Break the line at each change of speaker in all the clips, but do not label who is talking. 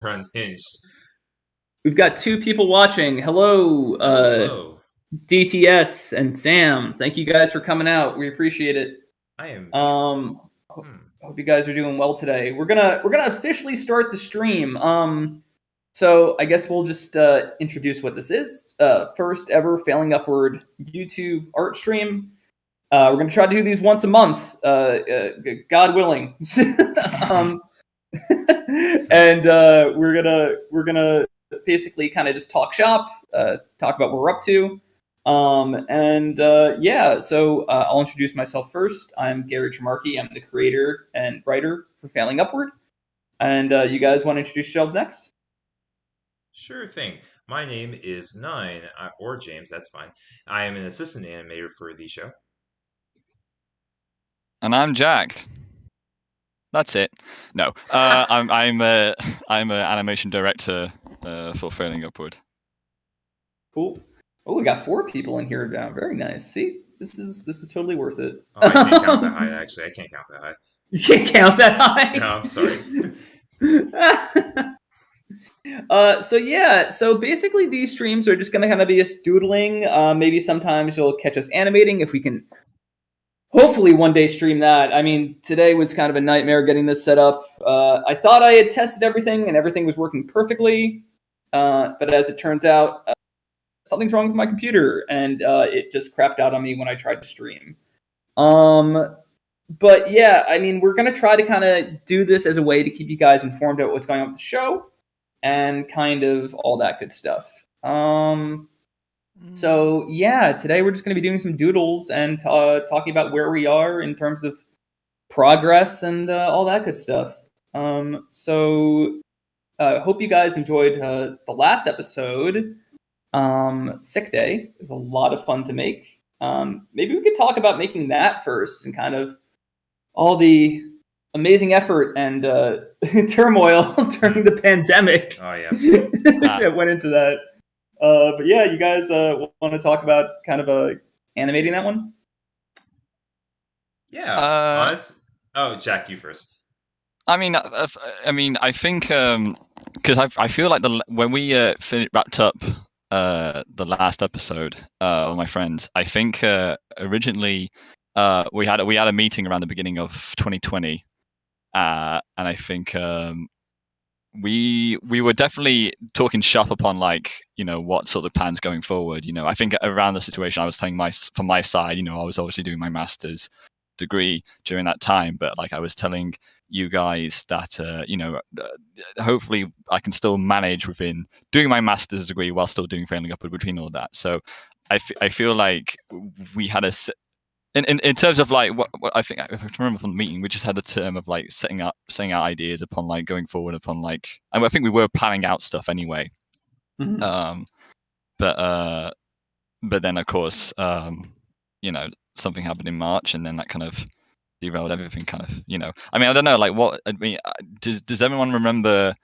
unhinged.
We've got 2 people watching. Hello,
Hello.
DTS and Sam. Thank you guys for coming out. We appreciate it.
I am.
Hope you guys are doing well today. We're gonna officially start the stream. So I guess we'll just introduce what this is. First ever Failing Upward YouTube art stream. We're gonna try to do these once a month, God willing. And we're gonna basically kind of just talk shop, talk about what we're up to. So I'll introduce myself first. I'm Gary Tremarkey. I'm the creator and writer for Failing Upward. And you guys want to introduce yourselves next?
Sure thing. My name is Nine, or James, that's fine. I am an assistant animator for the show.
And I'm Jack. That's it. No, I'm an animation director for Failing Upward.
Cool. Oh, we got 4 people in here now. Very nice. See, this is totally worth it.
Oh, I can't count that high. Actually, I can't count that high.
You can't count that high.
No, I'm sorry.
So basically these streams are just going to kind of be us doodling. Maybe sometimes you'll catch us animating if we can hopefully one day stream that. I mean, today was kind of a nightmare getting this set up. I thought I had tested everything and everything was working perfectly. But as it turns out, something's wrong with my computer and it just crapped out on me when I tried to stream. But yeah, I mean, we're going to try to kind of do this as a way to keep you guys informed about what's going on with the show and kind of all that good stuff. So yeah, today we're just going to be doing some doodles and talking about where we are in terms of progress and all that good stuff. So hope you guys enjoyed the last episode, Sick Day. It was a lot of fun to make. Maybe we could talk about making that first and kind of all the amazing effort and turmoil during the pandemic.
Oh, yeah.
That went into that. But yeah, you guys want to talk about kind of animating that one?
Yeah. Oh, Jack, you first.
I mean, I think because I feel like when we wrapped up the last episode of My Friends, I think originally we had a meeting around the beginning of 2020, and I think we were definitely talking shop upon what sort of plans going forward. I think around the situation I was telling from my side, I was obviously doing my master's degree during that time, but I was telling you guys that hopefully I can still manage within doing my master's degree while still doing Failing Upward between all that. So I feel like we had in terms of what I think, if I remember from the meeting, we just had a term of setting out ideas upon going forward upon I think we were planning out stuff anyway. Mm-hmm. But then of course something happened in March, and then that kind of derailed everything. Kind of I mean, I don't know does everyone remember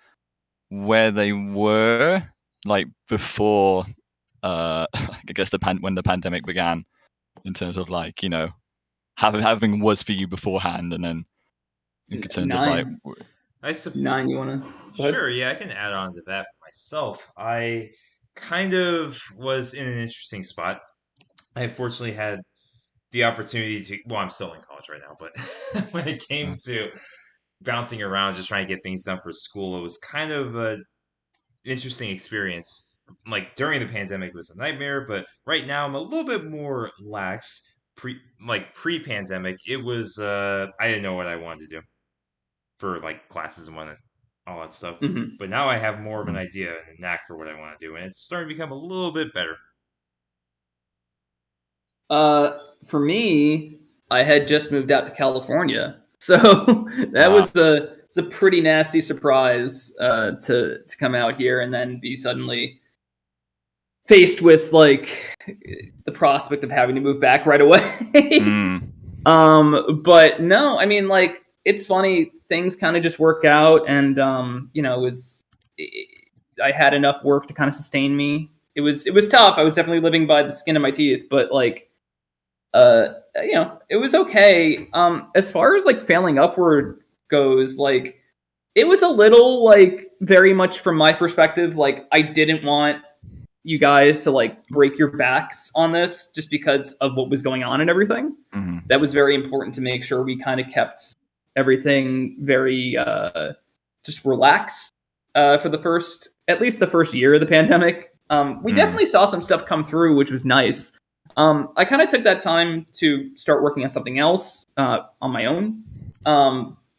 where they were before I guess when the pandemic began? In terms of having was for you beforehand, and then in terms
Nine.
of
Nine, you wanna?
Sure, yeah, I can add on to that for myself. I kind of was in an interesting spot. I fortunately had the opportunity to. Well, I'm still in college right now, but when it came to bouncing around, just trying to get things done for school, it was kind of an interesting experience. During the pandemic, it was a nightmare, but right now I'm a little bit more lax. Pre-pandemic, it was I didn't know what I wanted to do for classes and all that stuff.
Mm-hmm.
But now I have more of an idea and a knack for what I want to do, and it's starting to become a little bit better.
For me, I had just moved out to California, so that was a pretty nasty surprise to come out here and then be suddenly faced with the prospect of having to move back right away. But no, I mean, it's funny, things kind of just work out, and I had enough work to kind of sustain me. It was tough. I was definitely living by the skin of my teeth, but it was okay. As far as Failing Upward goes, It was a little like very much from my perspective, like I didn't want you guys to like break your backs on this just because of what was going on and everything.
Mm-hmm.
That was very important to make sure we kind of kept everything very just relaxed for at least the first year of the pandemic. We definitely saw some stuff come through, which was nice. I kind of took that time to start working on something else on my own.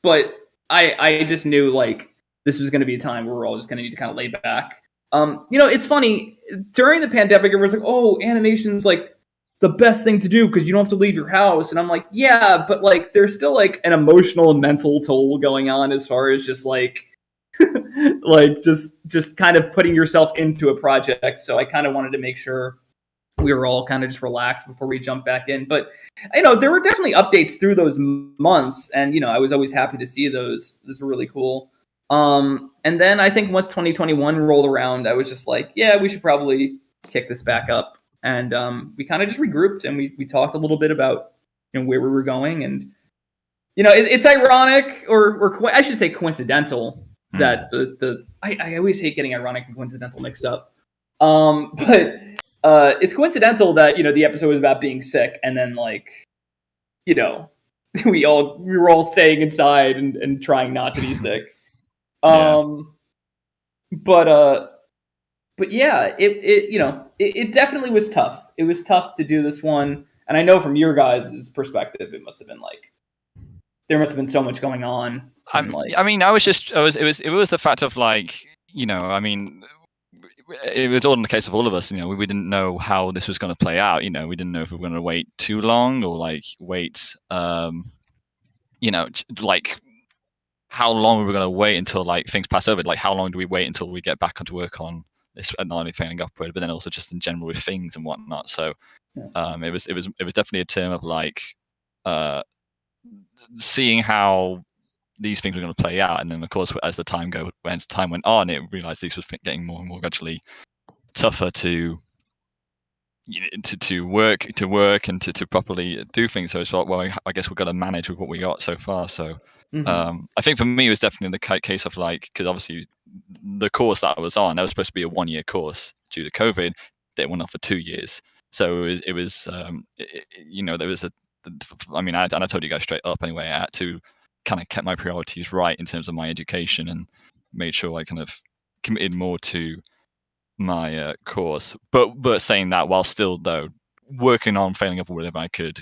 But I just knew like this was going to be a time where we're all just going to need to kind of lay back. It's funny during the pandemic, everyone's like, "Oh, animation's like the best thing to do because you don't have to leave your house." And I'm like, "Yeah, but like there's still like an emotional and mental toll going on as far as just like like just kind of putting yourself into a project." So I kind of wanted to make sure we were all kind of just relaxed before we jump back in. But there were definitely updates through those months, and I was always happy to see those. Those were really cool. And then I think once 2021 rolled around, I was just like, yeah, we should probably kick this back up. And we kind of just regrouped and we talked a little bit about where we were going. And it's ironic, or I should say coincidental, that I always hate getting ironic and coincidental mixed up. But it's coincidental that the episode was about being sick, and then like we were all staying inside and trying not to be sick. But yeah, it definitely was tough. It was tough to do this one, and I know from your guys' perspective, it must have been like there must have been so much going on.
It was the fact of like it was all in the case of all of us. We didn't know how this was going to play out. We didn't know if we were going to wait too long or like wait. Like how long we were going to wait until like things pass over. Like how long do we wait until we get back onto work on this, not only failing upward, but then also just in general with things and whatnot. So it was definitely a term of like seeing how these things were going to play out, and then of course as time went on, it realized these was getting more and more gradually tougher to work and to properly do things. So it's like, well, I guess we've got to manage with what we got so far. So I think for me it was definitely the case of like, because obviously the course that I was on, that was supposed to be a 1-year course. Due to COVID, they went on for 2 years. So it was there was I told you guys straight up anyway, I had to kind of kept my priorities right in terms of my education and made sure I kind of committed more to my course, but saying that while still though working on failing up or whatever I could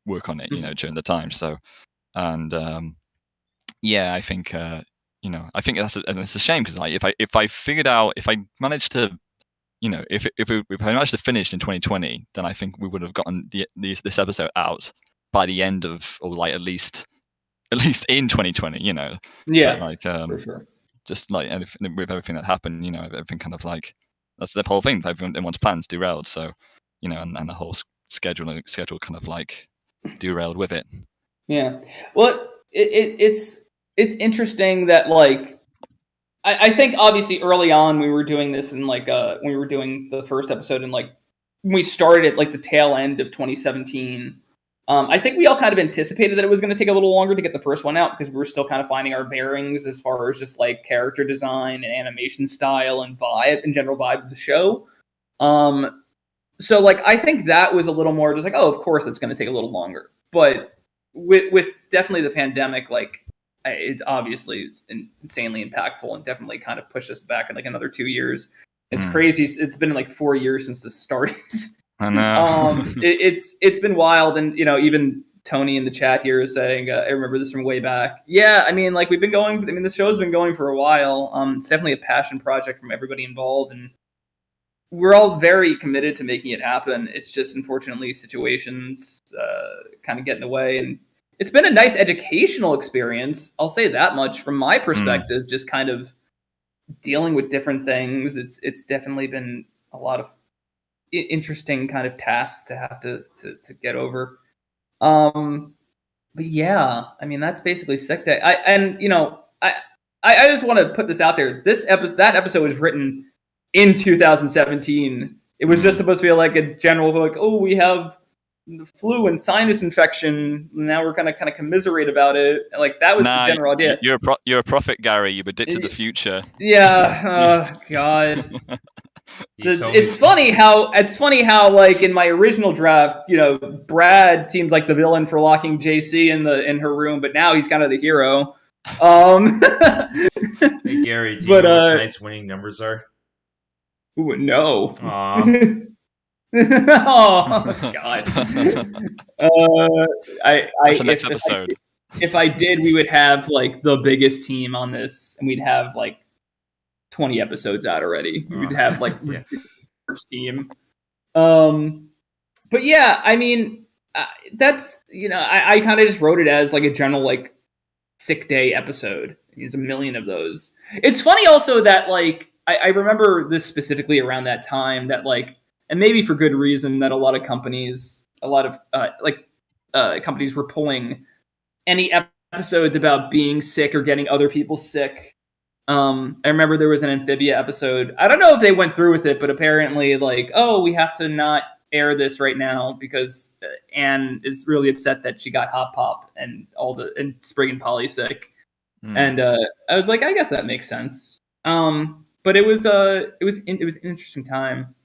work on it, during the time. So, and I think I think it's a shame because like if I figured out, if I managed to, if I managed to finish in 2020, then I think we would have gotten this episode out by the end of, or like at least in 2020.
Yeah,
but like
for sure.
Just like with everything that happened, everything kind of like. That's the whole thing. Everyone's plans derailed. So, and the whole schedule kind of like derailed with it.
Yeah. Well, it's interesting that like I think obviously early on we were doing this and like when we were doing the first episode and like when we started at like the tail end of 2017. I think we all kind of anticipated that it was going to take a little longer to get the first one out because we were still kind of finding our bearings as far as just like character design and animation style and vibe and general vibe of the show. So like I think that was a little more just like, oh, of course it's going to take a little longer. But with definitely the pandemic, like it obviously is insanely impactful and definitely kind of pushed us back in like another 2 years. It's crazy. It's been like 4 years since this started.
I know.
It's been wild, and even Tony in the chat here is saying, I remember this from way back. Yeah, I mean, like we've been going. I mean, the show's been going for a while. It's definitely a passion project from everybody involved, and we're all very committed to making it happen. It's just unfortunately situations kind of get in the way, and it's been a nice educational experience. I'll say that much from my perspective. Just kind of dealing with different things. It's definitely been a lot of interesting kind of tasks to have to get over. But yeah, I mean that's basically Sick Day. I just want to put this out there. That episode was written in 2017. It was just supposed to be like a general like, oh, we have flu and sinus infection. Now we're gonna kind of commiserate about it. Like that was the general idea.
You're a prophet, Gary. You predicted the future.
Yeah. Oh God. It's funny how like in my original draft, Brad seems like the villain for locking JC in her room, but now he's kind of the hero.
Hey Gary, do you know what tonight's winning numbers are?
Ooh, no.
Aww.
Oh God.
That's the next episode.
If I did, we would have like the biggest team on this, and we'd have like 20 episodes out already. We'd have like first team. But yeah, I mean, that's I kind of just wrote it as like a general like sick day episode. There's a million of those. It's funny also that like I remember this specifically around that time that like, and maybe for good reason, that a lot of companies were pulling any episodes about being sick or getting other people sick. I remember there was an Amphibia episode. I don't know if they went through with it, but apparently like, oh, we have to not air this right now because Anne is really upset that she got hot pop and Sprig and Polly sick. And I was like, I guess that makes sense. But it was an interesting time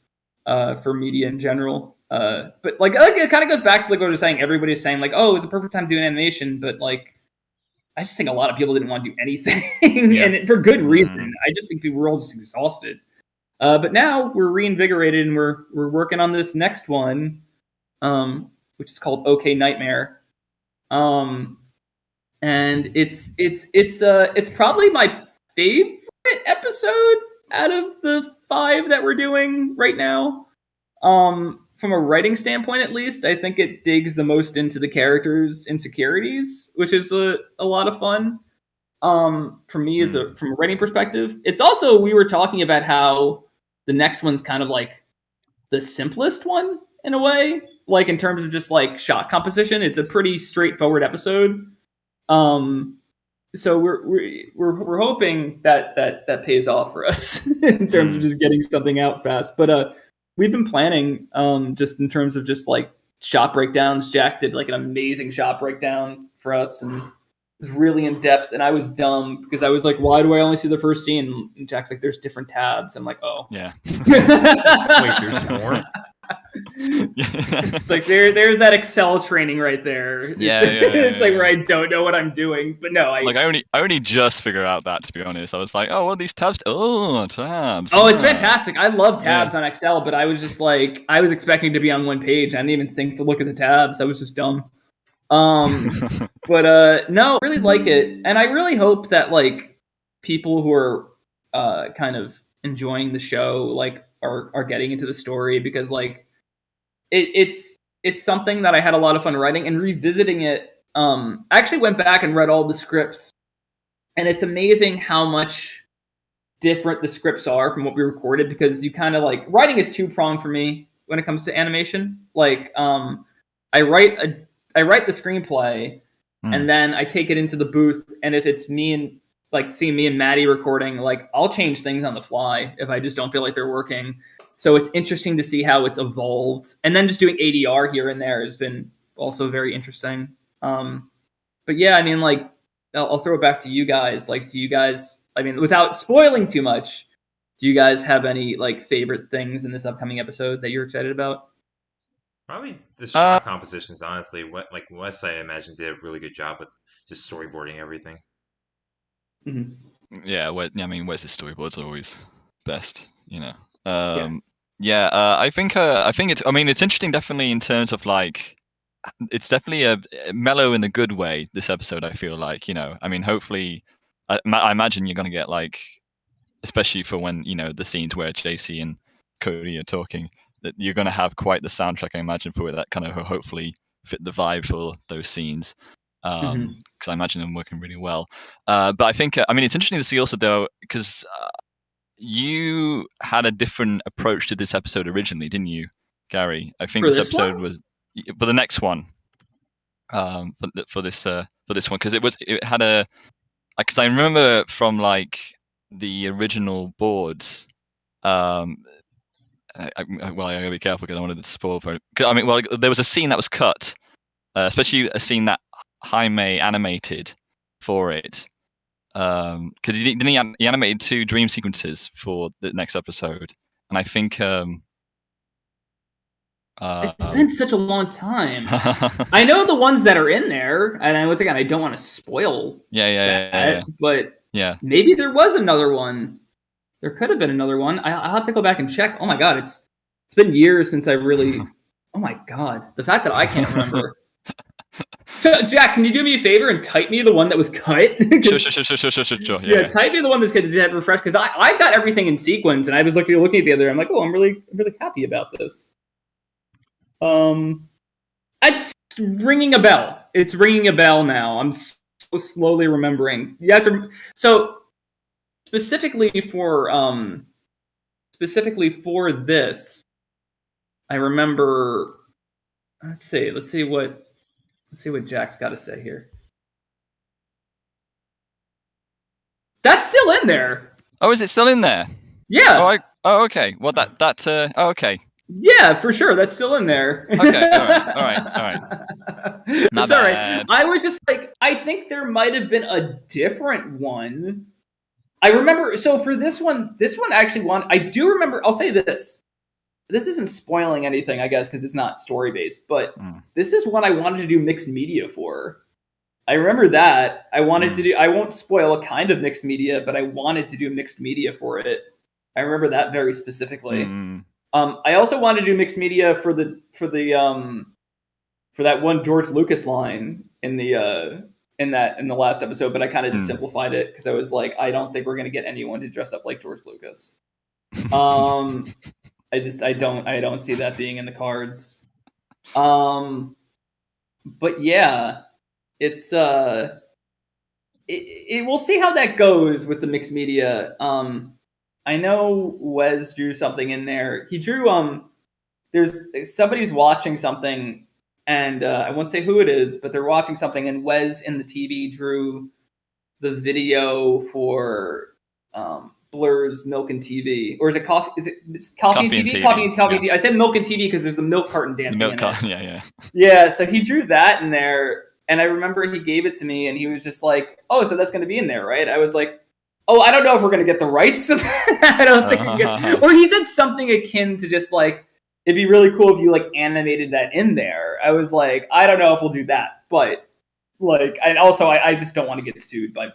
for media in general. But like it kind of goes back to like what I was saying. Everybody's saying like, oh, it was a perfect time doing animation, but like I just think a lot of people didn't want to do anything, and for good reason. I just think people were all just exhausted. But now we're reinvigorated and we're working on this next one, which is called OK Nightmare. And it's probably my favorite episode out of the 5 that we're doing right now. From a writing standpoint, at least, I think it digs the most into the characters' insecurities, which is a lot of fun. For me, from a writing perspective, it's also, we were talking about how the next one's kind of like the simplest one in a way, like in terms of just like shot composition. It's a pretty straightforward episode. So we're hoping that pays off for us in terms of just getting something out fast. But we've been planning just in terms of just like shot breakdowns. Jack did like an amazing shot breakdown for us, and it was really in depth. And I was dumb because I was like, why do I only see the first scene? And Jack's like, there's different tabs. I'm like, oh
yeah.
Wait, there's more.
It's like there's that Excel training right there. It's like where I don't know what I'm doing, but no,
I only just figured out that, to be honest. I was like, oh, what are these tabs? Oh, tabs.
Oh, it's fantastic. I love tabs on Excel, but I was just like, I was expecting to be on one page. I didn't even think to look at the tabs. I was just dumb. But no, I really like it, and I really hope that like people who are kind of enjoying the show like are getting into the story, because like it's something that I had a lot of fun writing and revisiting it. I actually went back and read all the scripts, and it's amazing how much different the scripts are from what we recorded, because you kind of like, writing is two-pronged for me when it comes to animation. Like I write the screenplay and then I take it into the booth, and if it's me and like seeing me and Maddie recording, like I'll change things on the fly if I just don't feel like they're working. So it's interesting to see how it's evolved. And then just doing ADR here and there has been also very interesting. But yeah, I mean, like, I'll throw it back to you guys. Like, do you guys, I mean, without spoiling too much, do you guys have any like favorite things in this upcoming episode that you're excited about?
Probably the shot compositions, honestly. Like Wes, I imagine, did a really good job with just storyboarding everything.
Mm-hmm. Yeah, I mean, Wes's storyboards are always best, you know. I think it's. I mean, it's interesting, definitely in terms of like, it's definitely a mellow in the good way. This episode, I feel like, you know. I mean, hopefully, I imagine you're gonna get like, especially for when the scenes where JC and Cody are talking, that you're gonna have quite the soundtrack. I imagine for that kind of hopefully fit the vibe for those scenes. Because I imagine them working really well. But I think, I mean, it's interesting to see also though, because. You had a different approach to this episode originally, didn't you, Gary? I think this episode was for the next one. For this one, because it had because I remember from like the original boards, I gotta be careful because I wanted to spoil for it. I mean, well, there was a scene that was cut, especially a scene that Jaime animated for it. Because he animated 2 dream sequences for the next episode, and I think
It's been such a long time. I know the ones that are in there, and once again, I don't want to spoil
yeah.
but
Yeah.
maybe there was another one. There could have been another one. I'll have to go back and check. Oh my god, it's been years since I really. Oh my god, the fact that I can't remember. So, Jack, can you do me a favor and type me the one that was cut?
Sure.
Yeah, type me the one that's cut to refresh because I got everything in sequence, and I was looking at the other. I'm like, oh, I'm really happy about this. It's ringing a bell. It's ringing a bell now. I'm so slowly remembering. You have to. So specifically for this, I remember. Let's see what Jack's got to say here. That's still in there.
Oh, is it still in there?
Yeah.
Oh, okay. Well, okay.
Yeah, for sure. That's still in there.
Okay. All right.
It's all right. I was just like, I think there might have been a different one. I remember. So for this one actually I do remember. I'll say this. This isn't spoiling anything, I guess, because it's not story based. But this is one I wanted to do mixed media for. I remember that I wanted to do. I won't spoil a kind of mixed media, but I wanted to do mixed media for it. I remember that very specifically. I also wanted to do mixed media for that one George Lucas line in the last episode, but I kind of just simplified it because I was like, I don't think we're gonna get anyone to dress up like George Lucas. I don't see that being in the cards. But yeah, it's we'll see how that goes with the mixed media. I know Wes drew something in there. He drew there's somebody's watching something, and I won't say who it is, but they're watching something, and Wes in the TV drew the video for Blur's Milk and TV, or is it Coffee? Is it Coffee and TV? Coffee and TV. I said Milk and TV because there's the milk carton dancing. The milk carton,
yeah.
Yeah, so he drew that in there, and I remember he gave it to me, and he was just like, "Oh, so that's going to be in there, right?" I was like, "Oh, I don't know if we're going to get the rights to that. I don't think we get." Or he said something akin to just like, "It'd be really cool if you like animated that in there." I was like, "I don't know if we'll do that," but like, and also I just don't want to get sued by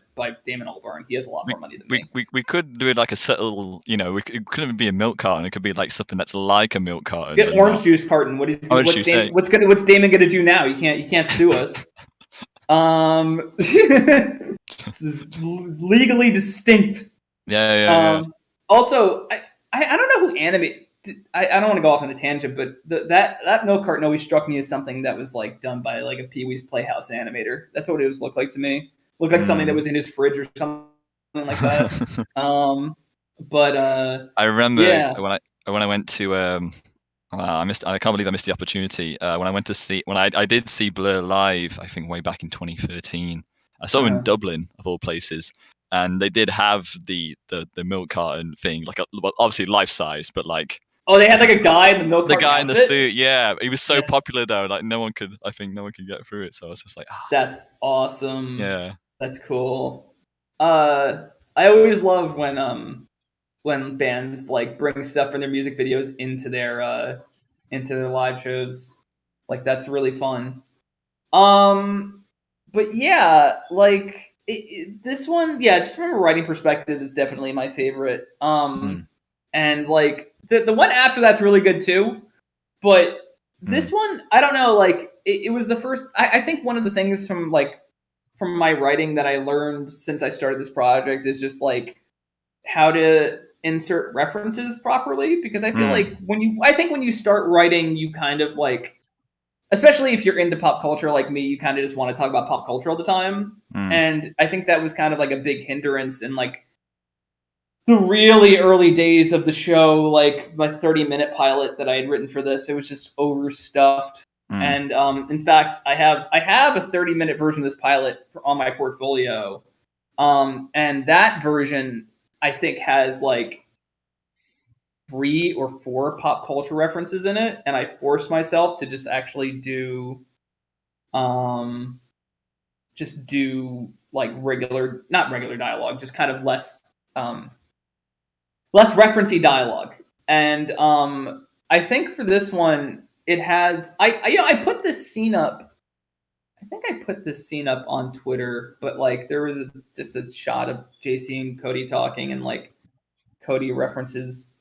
Damon Albarn. He has a lot more money than me.
We could do it like a subtle, it couldn't even be a milk carton. It could be like something that's like a milk carton.
Get orange juice carton. What's Damon gonna do now? You can't sue us. This is legally distinct.
Yeah.
Also, I don't know who animated. I don't want to go off on a tangent, but that milk carton always struck me as something that was like done by like a Pee-wee's Playhouse animator. That's what it was looked like to me. Looked like something that was in his fridge or something like that. But
I remember when I went to I can't believe I missed the opportunity. When I did see Blur live, I think way back in 2013. I saw them in Dublin, of all places, and they did have the milk carton thing, like obviously life size, but like.
Oh, they had like a guy in the milk carton.
The guy
outfit?
in the suit, yeah. He was so popular though, like no one could get through it. So I was just like,
That's awesome.
Yeah.
That's cool. I always love when bands like bring stuff from their music videos into their live shows. Like that's really fun. But yeah, like this one, yeah, just from a writing perspective is definitely my favorite. And like the one after that's really good too. But this one, I don't know, like it was the first. I think one of the things from my writing that I learned since I started this project is just like how to insert references properly, because I feel like when you start writing, you kind of like, especially if you're into pop culture like me, you kind of just want to talk about pop culture all the time. And I think that was kind of like a big hindrance in like the really early days of the show, like my 30-minute pilot that I had written for this. It was just overstuffed. And in fact, I have a 30-minute version of this pilot on my portfolio. And that version, I think, has like 3 or 4 pop culture references in it, and I forced myself to just actually do like not regular dialogue, just kind of less referencey dialogue. And I think for this one, it has I put this scene up. I think I put this scene up on Twitter, but like there was just a shot of JC and Cody talking, and like Cody references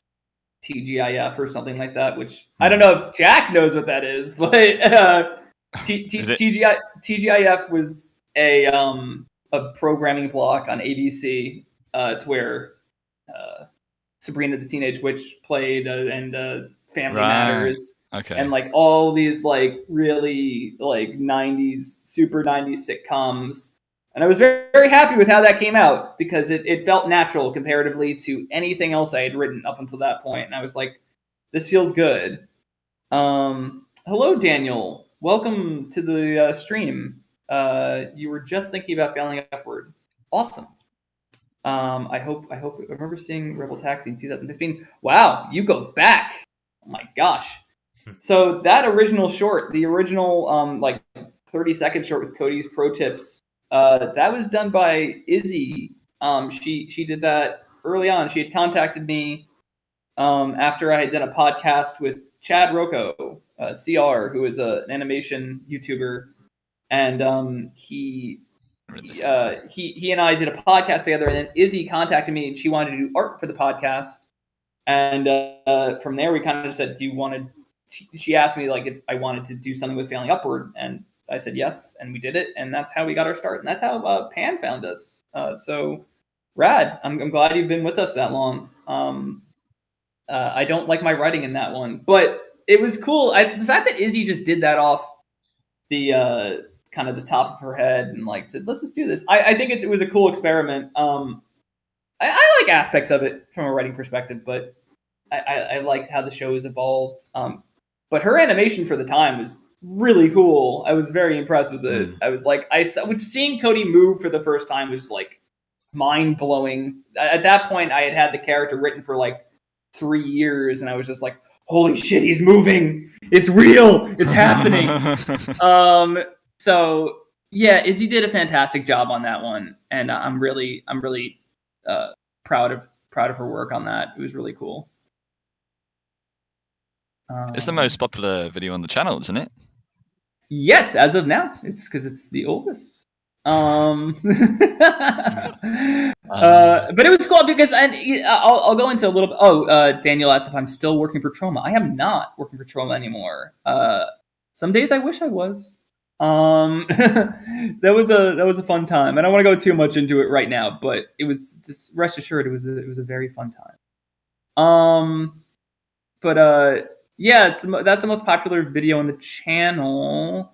TGIF or something like that, which I don't know if Jack knows what that is, but TGIF was a programming block on ABC. It's where Sabrina the Teenage Witch played, and Family Matters, and like all these like really like 90s, super 90s sitcoms. And I was very, very happy with how that came out, because it felt natural comparatively to anything else I had written up until that point. And I was like, this feels good. Hello, Daniel. Welcome to the stream. You were just thinking about failing upward. Awesome. I hope I remember seeing Rebel Taxi in 2015. Wow, you go back. Oh my gosh. So that original short, the original like 30-second short with Cody's pro tips, that was done by Izzy. She did that early on. She had contacted me after I had done a podcast with Chad Rocco, CR, who is an animation YouTuber, and he and I did a podcast together. And then Izzy contacted me, and she wanted to do art for the podcast. And from there, we kind of just said, "Do you want to?" She asked me like if I wanted to do something with Failing Upward, and I said yes, and we did it, and that's how we got our start, and that's how Pan found us. So rad! I'm glad you've been with us that long. I don't like my writing in that one, but it was cool. The fact that Izzy just did that off the kind of the top of her head and like said, "Let's just do this." I think it was a cool experiment. I like aspects of it from a writing perspective, but I like how the show has evolved. But her animation for the time was really cool. I was very impressed with it. I was like, seeing Cody move for the first time was like mind blowing. At that point, I had the character written for like 3 years, and I was just like, holy shit, he's moving! It's real! It's happening! So yeah, Izzy did a fantastic job on that one, and I'm really proud of her work on that. It was really cool.
It's the most popular video on the channel, isn't it?
Yes, as of now. It's because it's the oldest. But it was cool because, and I'll go into a little bit. Daniel asked if I'm still working for Troma. I am not working for Troma anymore. Some days I wish I was. That was a fun time. I don't want to go too much into it right now, but it was just, rest assured, it was a very fun time. Yeah, that's the most popular video on the channel.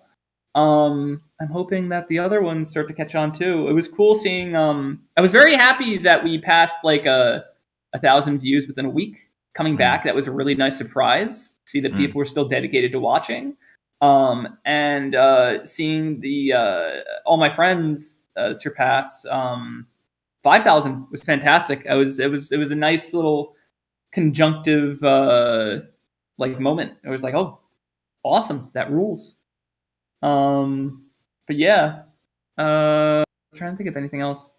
I'm hoping that the other ones start to catch on too. It was cool seeing. I was very happy that we passed like 1,000 views within a week. Coming back, that was a really nice surprise. See that people were still dedicated to watching. And seeing the all my friends surpass 5,000 was fantastic. It was a nice little conjunctive like moment. It was like, oh, awesome, that rules. But yeah, I'm trying to think of anything else.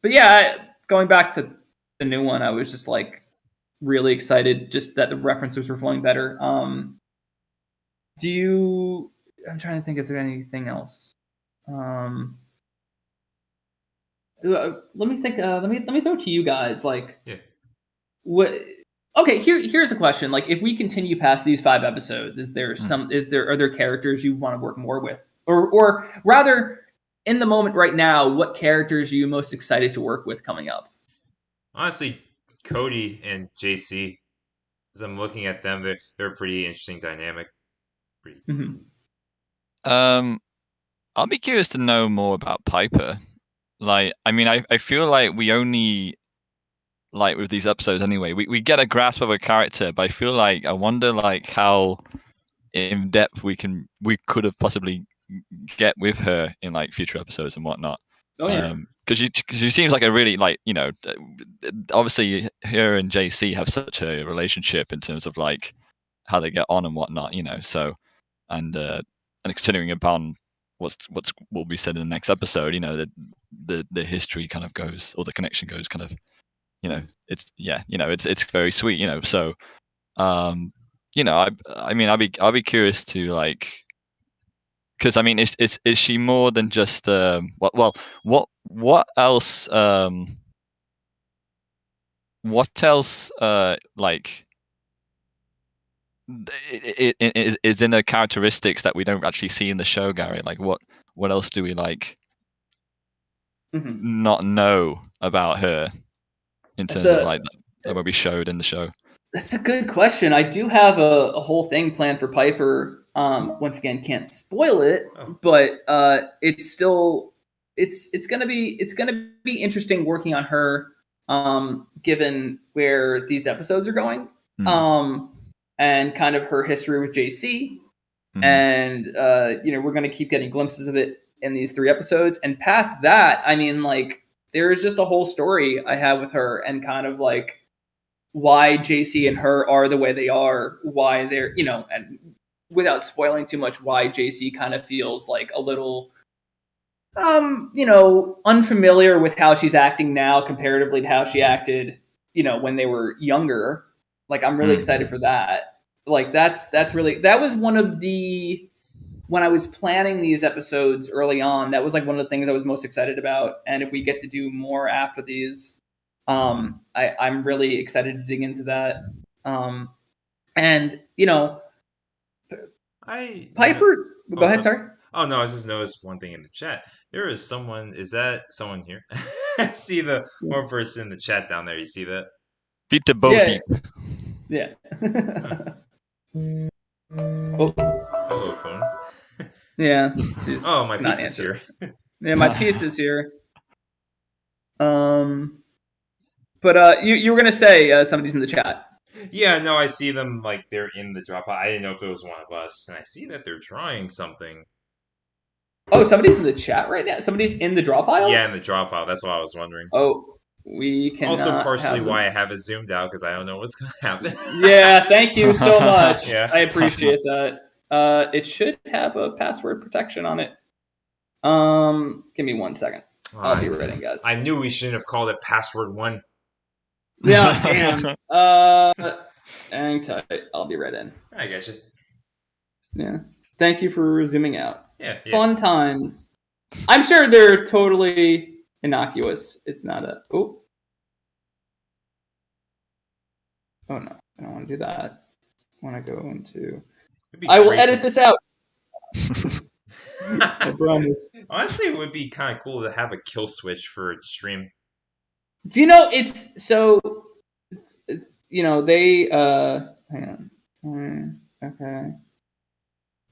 Going back to the new one, I was just like really excited just that the references were flowing better. I'm trying to think if there's anything else. Let me think. Let me throw it to you guys. Like,
yeah.
What? Okay, here's a question. Like, if we continue past these 5 episodes, are there characters you want to work more with, or rather, in the moment right now, what characters are you most excited to work with coming up?
Honestly, Cody and JC. As I'm looking at them, they're a pretty interesting dynamic.
I'll be curious to know more about Piper. Like, I mean, I feel like we only, like with these episodes anyway, we get a grasp of a character, but I wonder like how in depth we could have possibly get with her in like future episodes and whatnot.
Oh yeah.
Because she seems like a really like obviously her and JC have such a relationship in terms of like how they get on and whatnot, So and considering upon what's will be said in the next episode, the history kind of goes, or the connection goes kind of, it's very sweet, So I mean, I'll be curious to like. Because I mean, is she more than just what else like is in her characteristics that we don't actually see in the show, Gary? Like what else do we like not know about her in terms of like what we showed in the show?
That's a good question. I do have a whole thing planned for Piper. Once again, can't spoil it, but it's still it's gonna be interesting working on her, given where these episodes are going, and kind of her history with JC, and we're gonna keep getting glimpses of it in these 3 episodes, and past that, I mean, like there is just a whole story I have with her, and kind of like why JC and her are the way they are, why they're, and without spoiling too much, why JC kind of feels like a little, unfamiliar with how she's acting now comparatively to how she acted, when they were younger. Like, I'm really excited for that. Like, that was one of the, when I was planning these episodes early on, that was like one of the things I was most excited about. And if we get to do more after these, I'm really excited to dig into that. And Piper, go ahead, sorry.
Oh no, I just noticed one thing in the chat. There is someone. Is that someone here? I see the one person in the chat down there. You see that?
Beat the bow deep.
Yeah.
Hello, phone.
Yeah.
Oh, my pizza's here.
Yeah, my pizza's here. But you were gonna say somebody's in the chat.
Yeah, no, I see them like they're in the drop. I didn't know if it was one of us, and I see that they're drawing something.
Oh, somebody's in the chat right now. Somebody's in the draw pile.
Yeah, in the draw pile. That's what I was wondering.
Oh, we can
also partially why I have it zoomed out because I don't know what's gonna happen.
Yeah, thank you so much.
Yeah.
I appreciate that. It should have a password protection on it. Give me 1 second. I'll be right in, guys.
I knew we shouldn't have called it password 1.
Yeah, damn. Hang tight. I'll be right in.
I get you.
Yeah. Thank you for zooming out.
Yeah.
Fun times. I'm sure they're totally innocuous. It's not a... Oh no. I don't want to do that. I want to go into... I will edit this out. I promise.
Honestly, it would be kind of cool to have a kill switch for stream.
It's so... they... hang on. Okay.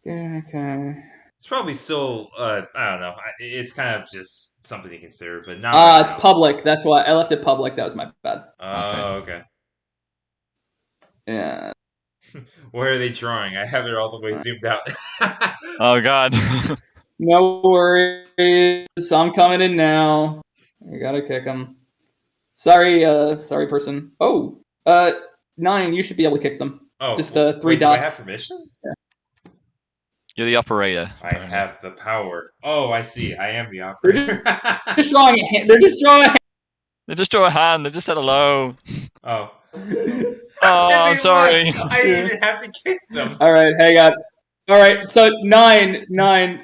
Yeah, okay.
It's probably still, I don't know. It's kind of just something to consider, but not.
It's public. That's why I left it public. That was my bad.
Oh, okay.
Yeah.
Where are they drawing? I have it all the way zoomed out.
Oh God.
No worries. I'm coming in now. I gotta kick them. Sorry, person. Oh, 9. You should be able to kick them.
Oh,
just 3 dots.
Do I have permission?
Yeah.
You're the operator.
I have the power. Oh, I see. I am the operator.
They're just drawing a hand. They just
draw a hand. They just said hello.
Oh.
Oh,
sorry.
I didn't even have to kick them.
All right, hang on. All right, so 9.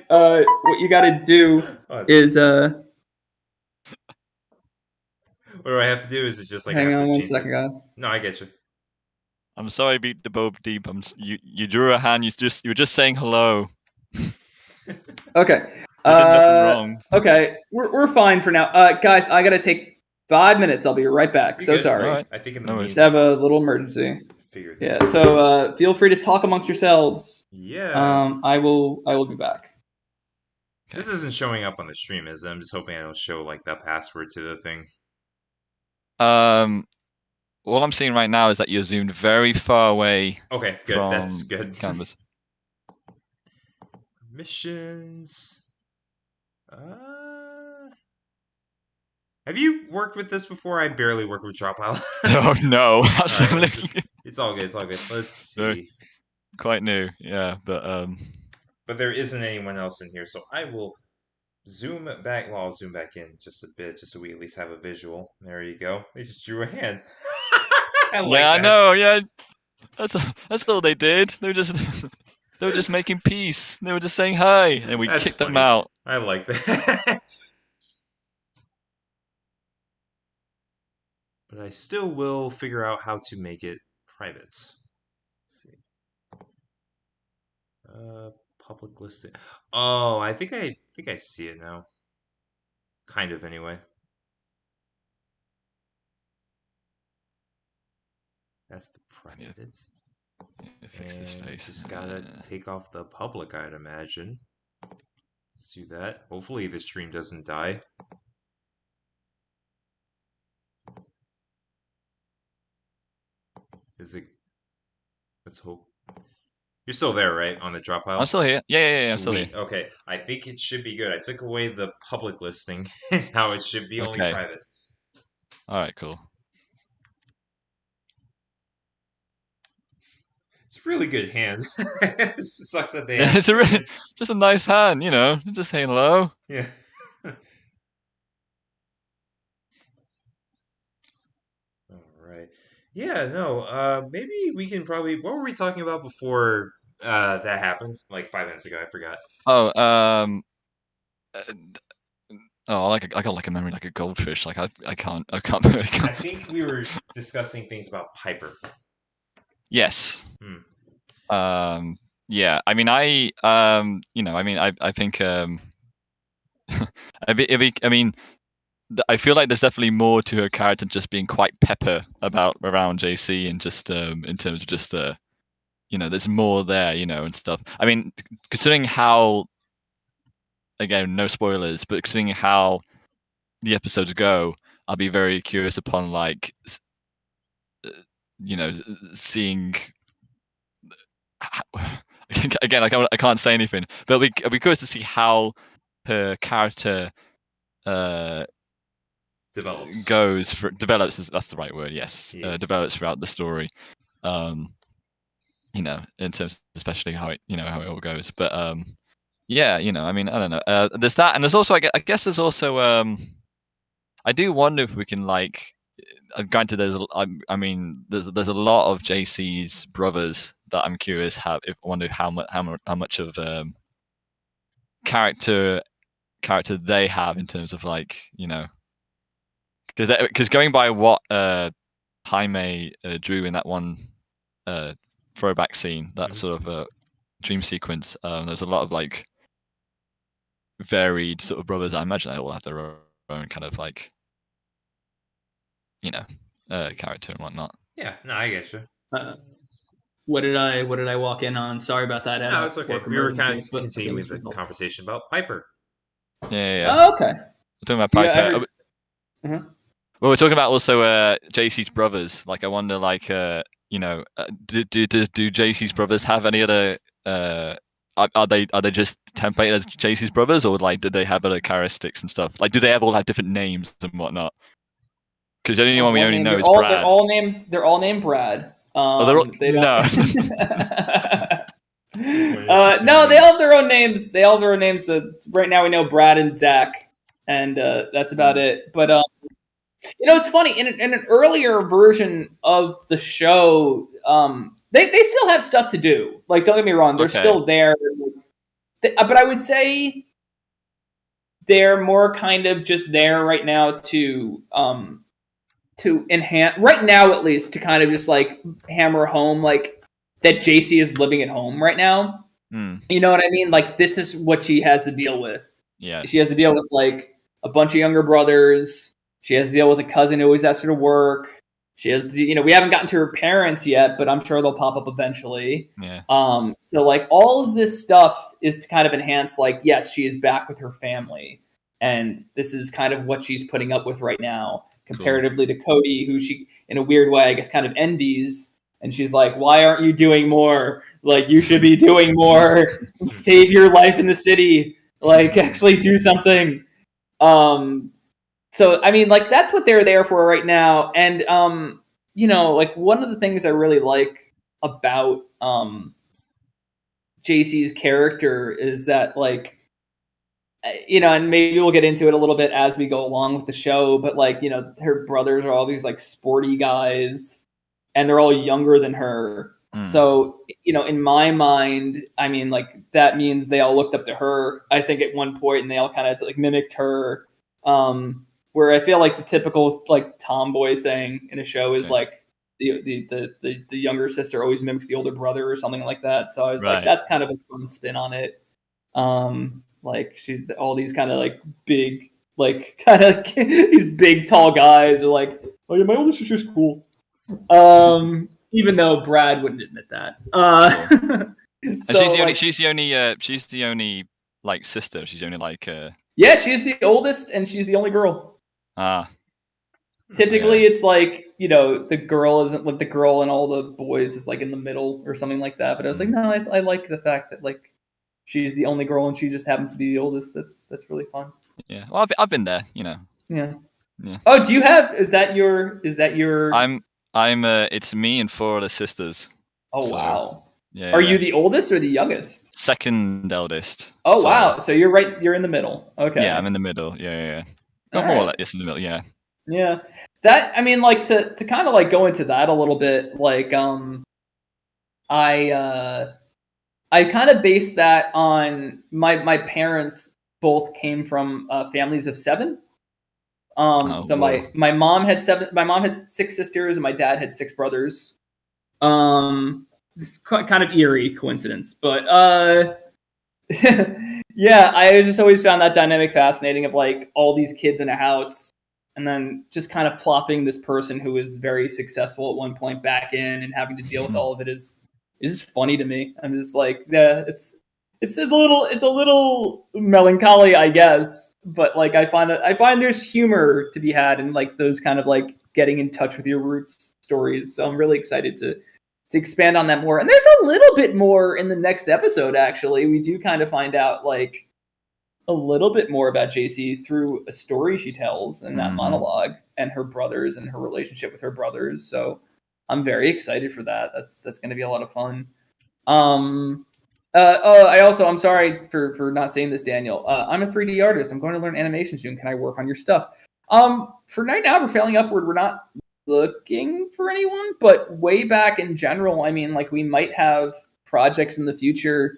What you got to do is
What do I have to do? Is it just like
hang on 1 second, guys?
No, I get you.
I'm sorry, beat the bow deep. You drew a hand. You were just saying hello.
Okay.
You did nothing wrong.
Okay, we're fine for now. Guys, I gotta take 5 minutes. I'll be right back. So sorry.
Right.
I think in
the meantime, have a little emergency.
Yeah.
So feel free to talk amongst yourselves.
Yeah.
I will be back.
Okay. This isn't showing up on the stream, is it? I'm just hoping I don't show like the password to the thing.
All I'm seeing right now is that you're zoomed very far away.
Okay, good.
From
That's good.
Canvas.
Missions. Have you worked with this before? I barely work with Dropile.
Oh no,
All right,
absolutely.
it's all good. It's all good. Let's
No,
see.
quite new, yeah, but
But there isn't anyone else in here, so I will zoom back. Well, I'll zoom back in just a bit, just so we at least have a visual. There you go. They just drew a hand. I like
yeah, I
that.
know, yeah, that's all they did. They were just making peace. They were just saying hi, and we
That's
kicked them
funny.
out.
I like that. But I still will figure out how to make it private. Let's see. Public listing. Oh, I think I see it now. Kind of anyway. That's the
I need
private.
to fix this
And
face.
just gotta take off the public, I'd imagine. Let's do that. Hopefully the stream doesn't die. Is it? Let's hope. You're still there, right? On the drop
I'm
pile?
still here. Yeah, I'm still here.
Sweet. Okay. I think it should be good. I took away the public listing. Now it should be only
Okay.
private.
All right, cool.
It's a really good hand. It sucks that they have
It's just a nice hand, just saying hello.
Yeah. All right. Yeah, no, maybe we can probably what were we talking about before that happened? Like 5 minutes ago, I forgot.
Oh, I got like a memory like a goldfish. Like I can't.
I think we were discussing things about Piper.
Yes.
Hmm.
Yeah. I mean, I think I feel like there's definitely more to her character than just being quite pepper around JC and just in terms of just there's more there, and stuff. I mean, considering how, again, no spoilers, but considering how the episodes go, I'll be very curious upon like seeing. Again, I can't say anything, but I'll be curious to see how her character develops. That's the right word. Yes,
Yeah.
develops throughout the story. In terms, especially how it all goes. But yeah, I mean, I don't know. There's that, and there's also, I guess, there's also. I do wonder if we can like. Granted, there's a lot of JC's brothers that I'm curious I wonder how much of character they have in terms of like because going by what Jaime drew in that one throwback scene, that sort of dream sequence, there's a lot of like varied sort of brothers. I imagine they all have their own kind of like character and whatnot.
Yeah, no, I get you.
What did I walk in on? Sorry about that.
No, it's okay. We were kind of continuing the conversation about Piper.
Yeah.
Oh, okay.
We're talking about Piper. Well, we're talking about also JC's brothers. Like, I wonder, like, do JC's brothers have any other? Are they just templated as JC's brothers, or like, do they have other characteristics and stuff? Like, do they all have different names and whatnot? Because the only one we only know is Brad.
They're all named Brad.
No.
No, they all have their own names. Right now we know Brad and Zach, and that's about it. But it's funny. In an earlier version of the show, they still have stuff to do. Like, don't get me wrong, they're still there. But I would say they're more kind of just there right now to enhance, right now at least, to kind of just like hammer home like that JC is living at home right now. You know what I mean? Like, this is what she has to deal with.
Yeah,
she has to deal with like a bunch of younger brothers. She has to deal with a cousin who always asks her to work. She has, we haven't gotten to her parents yet, but I'm sure they'll pop up eventually.
Yeah.
So like all of this stuff is to kind of enhance, like, yes, she is back with her family, and this is kind of what she's putting up with right now, comparatively to Cody, who she, in a weird way, I guess, kind of envies. And she's like, why aren't you doing more? Like, you should be doing more. Save your life in the city. Like, actually do something. So I mean, like that's what they're there for right now. And like one of the things I really like about JC's character is that like and maybe we'll get into it a little bit as we go along with the show, but like, her brothers are all these like sporty guys and they're all younger than her. So, in my mind, I mean, like that means they all looked up to her, I think at one point, and they all kind of like mimicked her. Where I feel like the typical like tomboy thing in a show is like the younger sister always mimics the older brother or something like that. So I was like, that's kind of a fun spin on it. Like she's all these kind of like big, like kind of these big tall guys are like, oh yeah, my older sister's cool. Even though Brad wouldn't admit that.
And she's the only like sister. She's only like
yeah, she's the oldest and she's the only girl. Typically it's like, the girl isn't like the girl and all the boys is like in the middle or something like that. But I was like, no, I like the fact that like she's the only girl and she just happens to be the oldest. That's really fun.
Yeah. Well, I've been there,
Yeah. Oh, do you have? Is that your?
I'm. It's me and 4 other sisters.
Oh wow.
Yeah.
Are you the oldest or the youngest?
Second eldest.
Oh wow. So you're right. You're in the middle. Okay.
Yeah, I'm in the middle. Yeah. Not more like this in the middle. Yeah.
Yeah. That I mean, like to kind of like go into that a little bit. Like I kind of based that on my parents both came from families of 7. So my mom had 7. My mom had 6 sisters, and my dad had 6 brothers. This is kind of eerie coincidence, but yeah, I just always found that dynamic fascinating of like all these kids in a house, and then just kind of plopping this person who was very successful at one point back in, and having to deal with all of it is just funny to me. I'm just like, yeah, it's a little melancholy, I guess, but like I find there's humor to be had in like those kind of like getting in touch with your roots stories. So I'm really excited to expand on that more. And there's a little bit more in the next episode. Actually, we do kind of find out like a little bit more about JC through a story she tells in that monologue, and her brothers and her relationship with her brothers. So I'm very excited for that. That's going to be a lot of fun. I'm sorry for not saying this, Daniel. I'm a 3D artist. I'm going to learn animation soon. Can I work on your stuff? For right now, for Failing Upward, we're not looking for anyone, but way back in general, I mean, like we might have projects in the future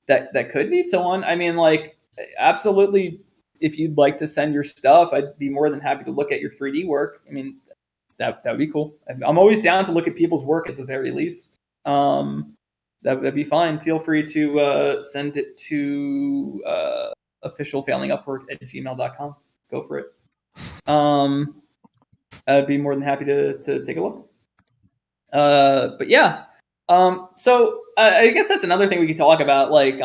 that could need someone. I mean, like absolutely, if you'd like to send your stuff, I'd be more than happy to look at your 3D work. I mean, that would be cool. I'm always down to look at people's work at the very least. That'd be fine. Feel free to send it to officialfailingupward@gmail.com. Go for it. I'd be more than happy to take a look. But yeah. So I guess that's another thing we could talk about. Like,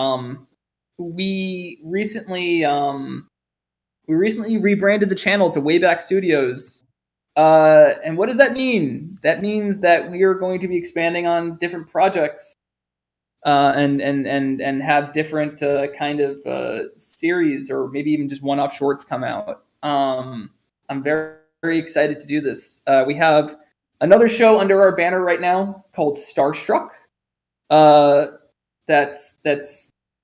we recently rebranded the channel to Wayback Studios. And what does that mean? That means that we are going to be expanding on different projects, and have different kind of series, or maybe even just one-off shorts come out. I'm very, very excited to do this. We have another show under our banner right now called Starstruck.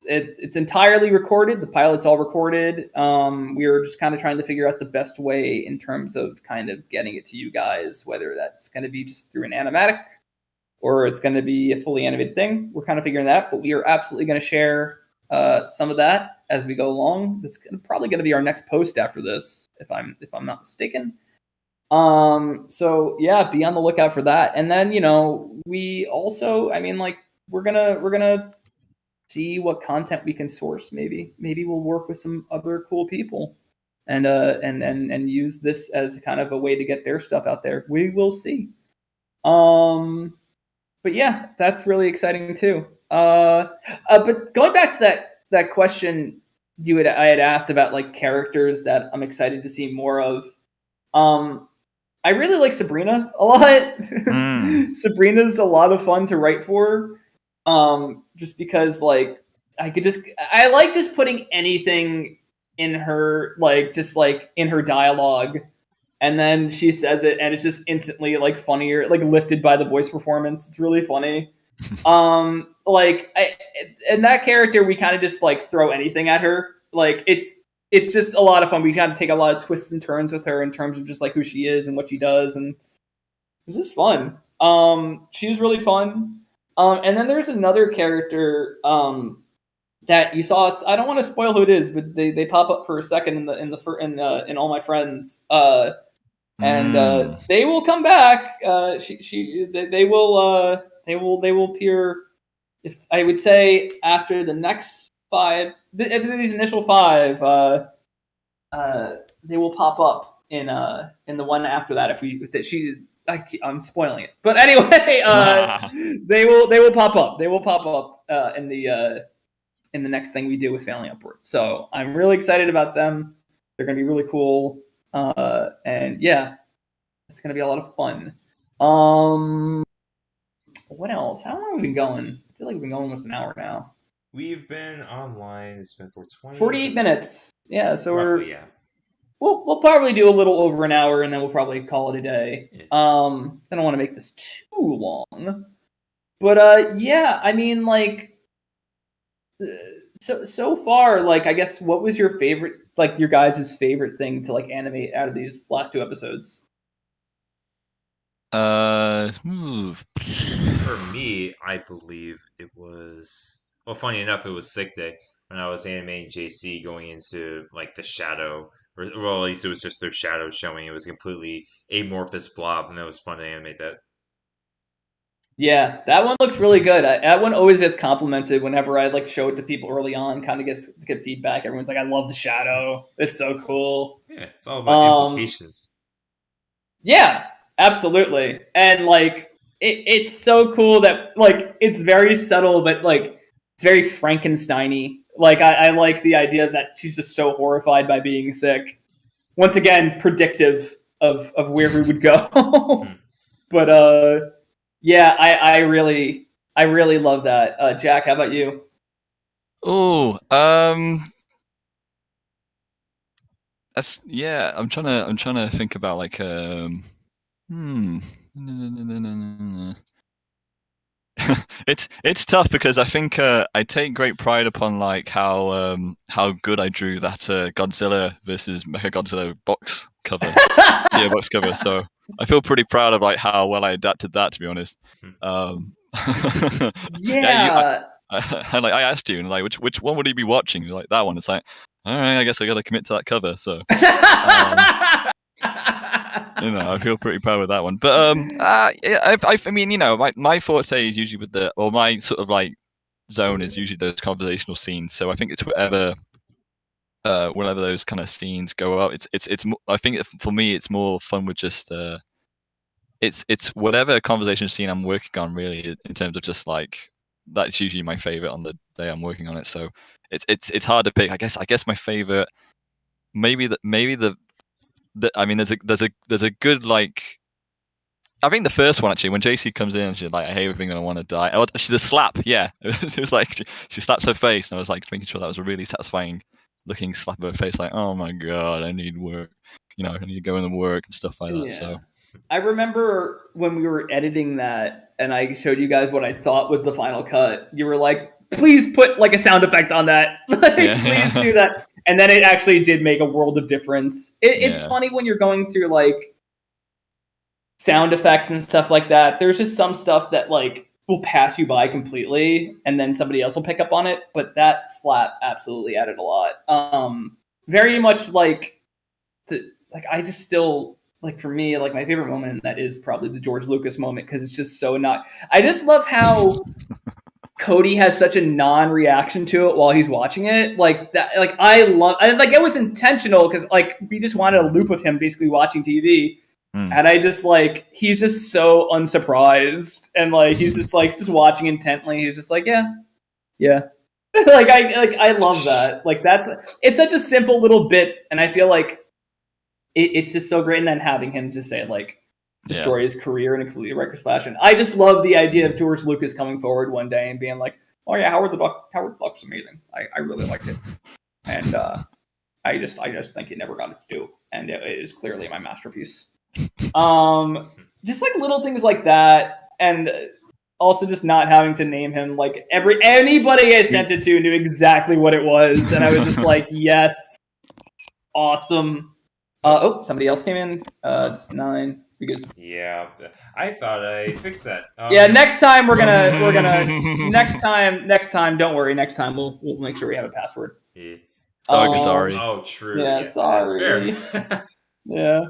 It's entirely recorded. The pilot's all recorded. We are just kind of trying to figure out the best way in terms of kind of getting it to you guys, whether that's going to be just through an animatic or it's going to be a fully animated thing. We're kind of figuring that, but we are absolutely going to share some of that as we go along. That's probably going to be our next post after this, if I'm not mistaken. So yeah, be on the lookout for that. And then, we also, I mean, like we're gonna see what content we can source. Maybe we'll work with some other cool people and use this as kind of a way to get their stuff out there. We will see. But yeah, that's really exciting too. But going back to that question I had asked about like characters that I'm excited to see more of. I really like Sabrina a lot. Sabrina's a lot of fun to write for. Just because like I like just putting anything in her just in her dialogue, and then she says it, and it's just instantly funnier, lifted by the voice performance. It's really funny. And that character, we kind of just throw anything at her. It's just a lot of fun. We kind of take a lot of twists and turns with her in terms of just who she is and what she does, and this is fun. She was really fun. And then there's another character that you saw. I don't want to spoil who it is, but they pop up for a second in All My Friends. And they will come back. They will appear. If I would say after the next 5, after these initial 5, they will pop up in the one after that. I'm spoiling it, but anyway, they will pop up. They will pop up in the next thing we do with Failing Upward. So I'm really excited about them. They're going to be really cool, and yeah, it's going to be a lot of fun. What else? How long have we been going? I feel like we've been going almost an hour now.
We've been online. It's been
48 minutes. Yeah, so
roughly, yeah.
We'll probably do a little over an hour, and then we'll probably call it a day. Yeah. I don't want to make this too long, but yeah, I mean, so far, I guess, what was your favorite, your guys' favorite thing to animate out of these last 2 episodes?
For me, I believe it was, well, funny enough, it was Sick Day when I was animating JC going into the shadow, or well, at least it was just their shadow showing. It was a completely amorphous blob, and that was fun to animate that.
Yeah, that one looks really good. That one always gets complimented whenever I show it to people early on. Kind of gets to get feedback. Everyone's like, "I love the shadow. It's so cool."
Yeah, it's all about implications.
Yeah, absolutely. And it's so cool that it's very subtle, but it's very Frankenstein-y. I like the idea that she's just so horrified by being sick. Once again, predictive of where we would go. But yeah, I really love that. Jack, how about you?
Oh, that's, yeah. I'm trying to think about it's tough because I think I take great pride upon how good I drew that Godzilla versus Mechagodzilla box cover, yeah, box cover. So I feel pretty proud of how well I adapted that, to be honest.
Yeah.
I asked you, and which one would he be watching? You're like, that one. It's like, all right, I guess I got to commit to that cover. So, I feel pretty proud with that one. But I mean, my forte is usually my sort of zone is usually those conversational scenes. So I think it's whenever those kind of scenes go up, it's. I think for me, it's more fun with just it's whatever conversation scene I'm working on, really, in terms of just that's usually my favorite on the day I'm working on it. So it's hard to pick. I guess my favorite, maybe the I mean, there's a good I think the first one, actually, when JC comes in and she's like, I hate everything and I want to die. Oh, the slap, yeah. It was she slaps her face, and I was making sure that was a really satisfying looking slap of her face. Oh my god, I need work. I need to go in and work and stuff like that. Yeah. So
I remember when we were editing that, and I showed you guys what I thought was the final cut. You were like, please put a sound effect on that. Please do that. And then it actually did make a world of difference. It's funny when you're going through sound effects and stuff like that. There's just some stuff that will pass you by completely, and then somebody else will pick up on it. But that slap absolutely added a lot. Very much I just still for me, my favorite moment in that is probably the George Lucas moment, because it's just so not. I just love how Cody has such a non-reaction to it while he's watching it. I love, it was intentional, because we just wanted a loop of him basically watching TV. And I just he's just so unsurprised, and he's just just watching intently. He's just yeah. I love that. It's such a simple little bit, and I feel it's just so great. And then having him just say destroy his career in a completely reckless fashion. I just love the idea of George Lucas coming forward one day and being oh yeah, Howard the Duck's amazing. I really liked it, and I just think it never got it to do, and it is clearly my masterpiece. Just like little things like that, and also just not having to name him. Like anybody I sent it to knew exactly what it was, and I was just like, yes, awesome. Somebody else came in. Just 9 because
Yeah, I thought I fixed that.
yeah. Next time we're gonna next time. Don't worry. Next time we'll make sure we have a password.
Yeah.
Sorry.
Oh, true.
Yeah, sorry.
That's fair.
Yeah.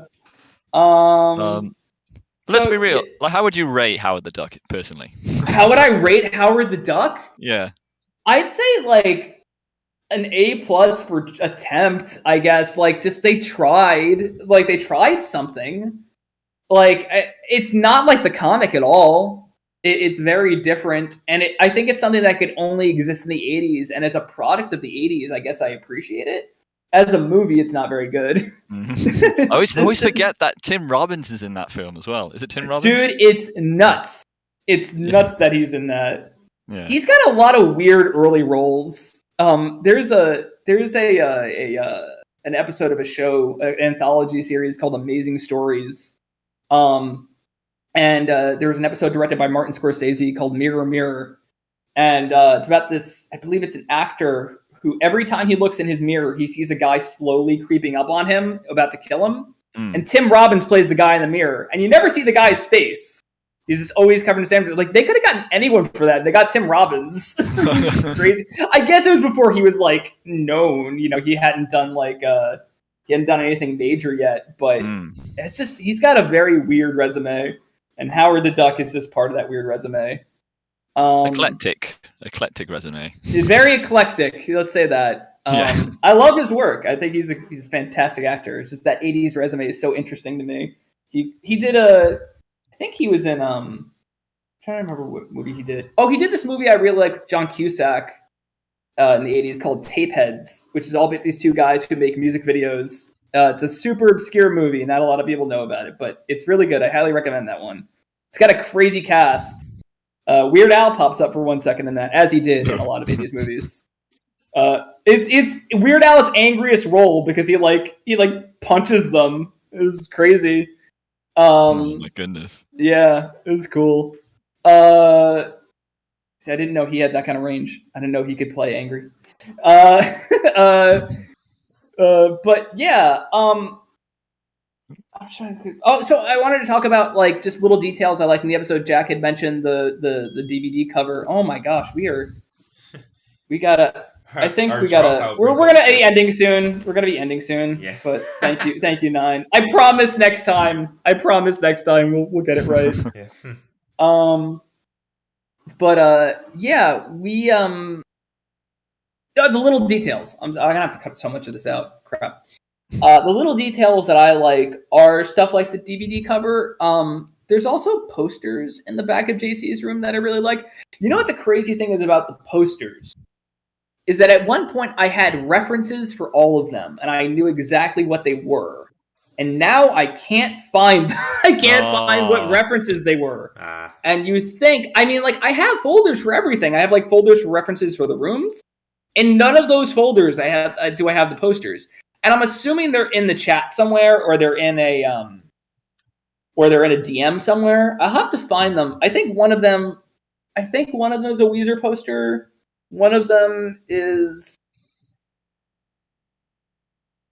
Let's be real. Like, how would you rate Howard the Duck personally?
How would I rate Howard the Duck?
Yeah,
I'd say like an A+ for attempt, I guess. Like, just they tried something. Like, it's not like the comic at all. It's very different, and I think it's something that could only exist in the 80s, and as a product of the 80s, I guess I appreciate it. As a movie, it's not very good.
I always forget that Tim Robbins is in that film as well. Is it Tim Robbins?
Dude, it's nuts. It's nuts that he's in that.
Yeah.
He's got a lot of weird early roles. There's an episode of a show, an anthology series called Amazing Stories. And there was an episode directed by Martin Scorsese called Mirror Mirror. And it's about this, I believe it's an actor who every time he looks in his mirror, he sees a guy slowly creeping up on him, about to kill him. And Tim Robbins plays the guy in the mirror. And you never see the guy's face. He's just always covered in sand. Like, they could have gotten anyone for that. They got Tim Robbins. Crazy. I guess it was before he was, like, known. You know, he hadn't done anything major yet. But it's just, he's got a very weird resume. And Howard the Duck is just part of that weird resume.
Eclectic resume.
Very eclectic. Let's say that. I love his work. I think he's a fantastic actor. It's just that 80s resume is so interesting to me. He did I think he was in I'm trying to remember what movie he did. Oh, he did this movie I really like, John Cusack, in the 80s called Tapeheads, which is all about these two guys who make music videos. It's a super obscure movie. Not a lot of people know about it, but it's really good. I highly recommend that one. It's got a crazy cast. Weird Al pops up for 1 second in that, as he did in a lot of 80s movies. It's Weird Al's angriest role because he punches them. It was crazy.
Oh my goodness.
Yeah, it was cool. I didn't know he had that kind of range. I didn't know he could play angry. But yeah, I'm trying to think. Oh, so I wanted to talk about like just little details I like in the episode. Jack had mentioned the DVD cover. Oh my gosh, we gotta. I think we gotta. We're gonna be ending soon. We're gonna be ending soon.
Yeah.
But thank you, 9. I promise next time. We'll get it right.
Yeah.
But yeah, we the little details. I'm gonna have to cut so much of this out. Crap. The little details that I like are stuff like the DVD cover. There's also posters in the back of JC's room that I really like. You know what the crazy thing is about the posters? Is that at one point I had references for all of them, and I knew exactly what they were. And now I can't find find what references they were. And you think, I mean, like, I have folders for everything. I have like folders for references for the rooms. In none of those folders do I have the posters. And I'm assuming they're in the chat somewhere, or they're in a DM somewhere. I'll have to find them. I think one of them is a Weezer poster. One of them is,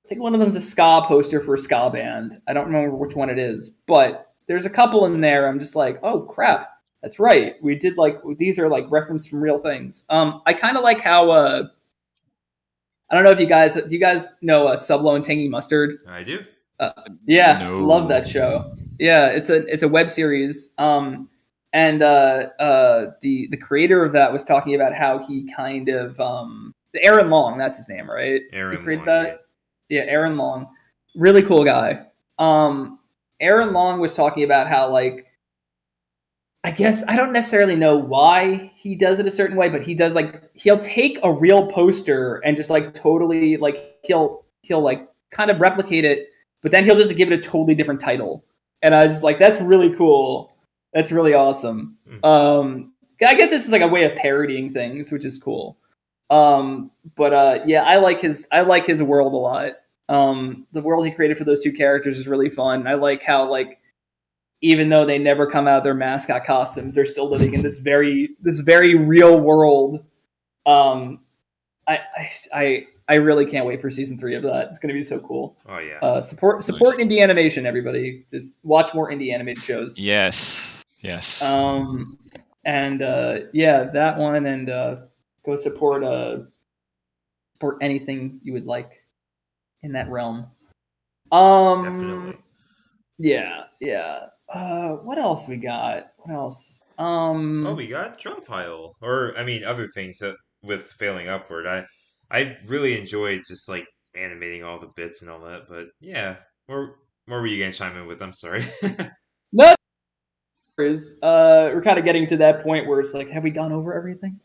I think one of them's a ska poster for a ska band. I don't remember which one it is, but there's a couple in there. I'm just like, oh crap, that's right. We did these are like reference from real things. I kind of like how, I don't know if do you guys know Sublo and Tangy Mustard?
I do.
Yeah,
No.
Love that show. Yeah, it's a web series. And the creator of that was talking about how he kind of Aaron Long, that's his name, right?
Aaron
He created
Long,
that. Yeah, Aaron Long, really cool guy. Aaron Long was talking about how, like, I guess I don't necessarily know why he does it a certain way, but he does, like, he'll take a real poster and just like totally like he'll like kind of replicate it, but then he'll just give it a totally different title. And I was just like, that's really cool. That's really awesome. I guess it's just like a way of parodying things, which is cool. Yeah, I like his world a lot. The world he created for those two characters is really fun. I like how like even though they never come out of their mascot costumes, they're still living in this very real world. Um, I really can't wait for season 3 of that. It's going to be so cool.
Oh yeah.
Support
Nice.
indie animation, everybody. Just watch more indie animated shows.
Yes.
And yeah, that one, and go support anything you would like in that realm.
Definitely.
Yeah. What else we got? What else?
Oh, we got Drop Pile, or I mean, other things that with Failing Upward. I really enjoyed just like animating all the bits and all that. But yeah, more were you gonna chime in with? I'm sorry.
No, we're kind of getting to that point where it's like, have we gone over everything?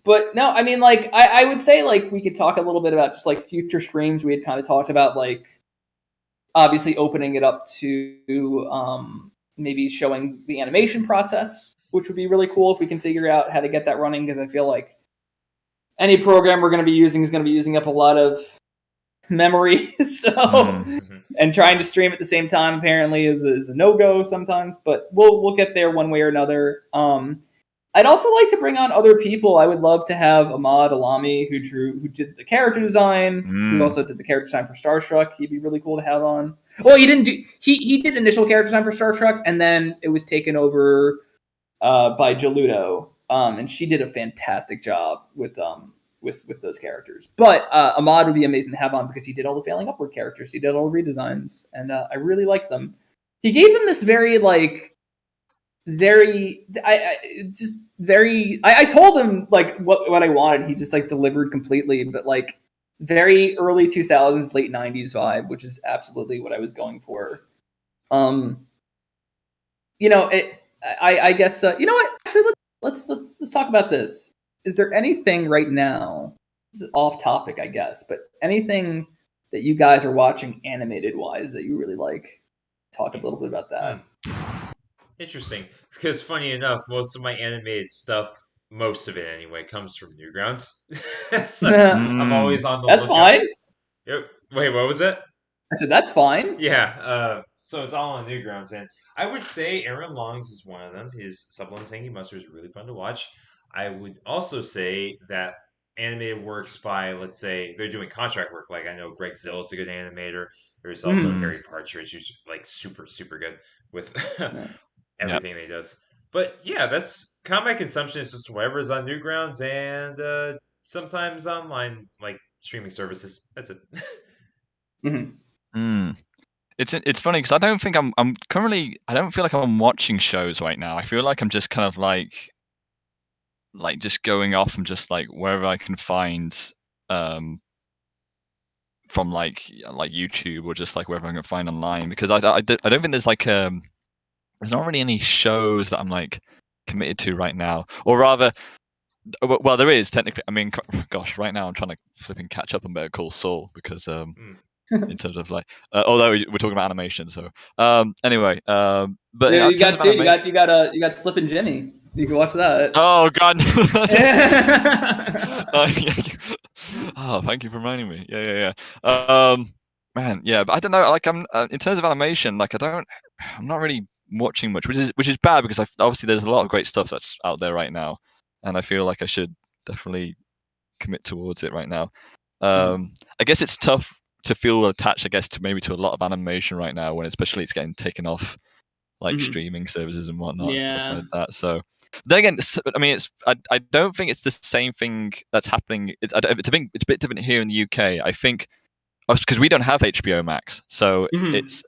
But no, I mean, like, I would say, like, we could talk a little bit about just, like, future streams. We had kind of talked about, like, obviously opening it up to maybe showing the animation process, which would be really cool if we can figure out how to get that running, because I feel like any program we're going to be using is going to be using up a lot of memory. So, and trying to stream at the same time apparently is a no-go sometimes, but we'll get there one way or another. I'd also like to bring on other people. I would love to have Ahmad Alami, who did the character design, who also did the character design for Starstruck. He'd be really cool to have on. Well, he did initial character design for Starstruck, and then it was taken over by Jaludo, and she did a fantastic job with those characters. But Ahmad would be amazing to have on because he did all the Failing Upward characters. He did all the redesigns, and I really like them. He gave them this very like. I told him like what I wanted. He just like delivered completely, but like very early 2000s, late 90s vibe, which is absolutely what I was going for. I guess you know what? Actually, let's talk about this. Is there anything right now? This is off topic, I guess, but anything that you guys are watching animated wise that you really like? Talk a little bit about that.
Interesting, because funny enough, most of my animated stuff, most of it anyway, comes from Newgrounds. So I'm always on the
That's
lookout.
fine.
Yep. Wait, what was it?
I said that's fine.
Yeah. So it's all on Newgrounds, and I would say Aaron Long's is one of them. His Sublime Tangy Mustard is really fun to watch. I would also say that animated works by, let's say, they're doing contract work. Like I know Greg Zill's a good animator. There's also Harry Partridge, who's like super, super good with everything that he does. But yeah, that's kind of my consumption is just whatever's on Newgrounds and sometimes online like streaming services. That's it.
It's funny because I don't think I'm currently. I don't feel like I'm watching shows right now. I feel like I'm just kind of like just going off and just like wherever I can find from like YouTube or just like wherever I can find online, because I don't think there's like there's not really any shows that I'm like committed to right now, or rather, well, there is technically. I mean, gosh, right now I'm trying to flipping catch up on Better Call Saul because in terms of like, although we're talking about animation, so anyway, but
you got Slippin' Jimmy. You can watch that.
Oh God! Oh, thank you for reminding me. Yeah. Man, yeah, but I don't know. Like, I'm in terms of animation, like I'm not really watching much, which is bad because obviously there's a lot of great stuff that's out there right now, and I feel like I should definitely commit towards it right now. I guess it's tough to feel attached, I guess, to a lot of animation right now, when especially it's getting taken off like streaming services and whatnot, stuff like that. So then again, I mean, I don't think it's the same thing that's happening. It's a bit different here in the UK. I think because we don't have HBO Max, so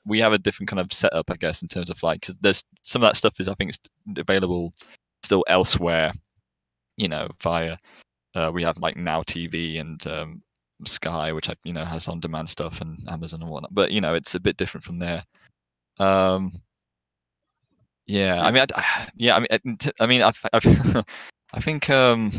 we have a different kind of setup, I guess, in terms of like, because there's some of that stuff is I think it's available still elsewhere, via we have like Now TV and Sky, which has on demand stuff, and Amazon and whatnot. But it's a bit different from there. Yeah, I mean, I think, man,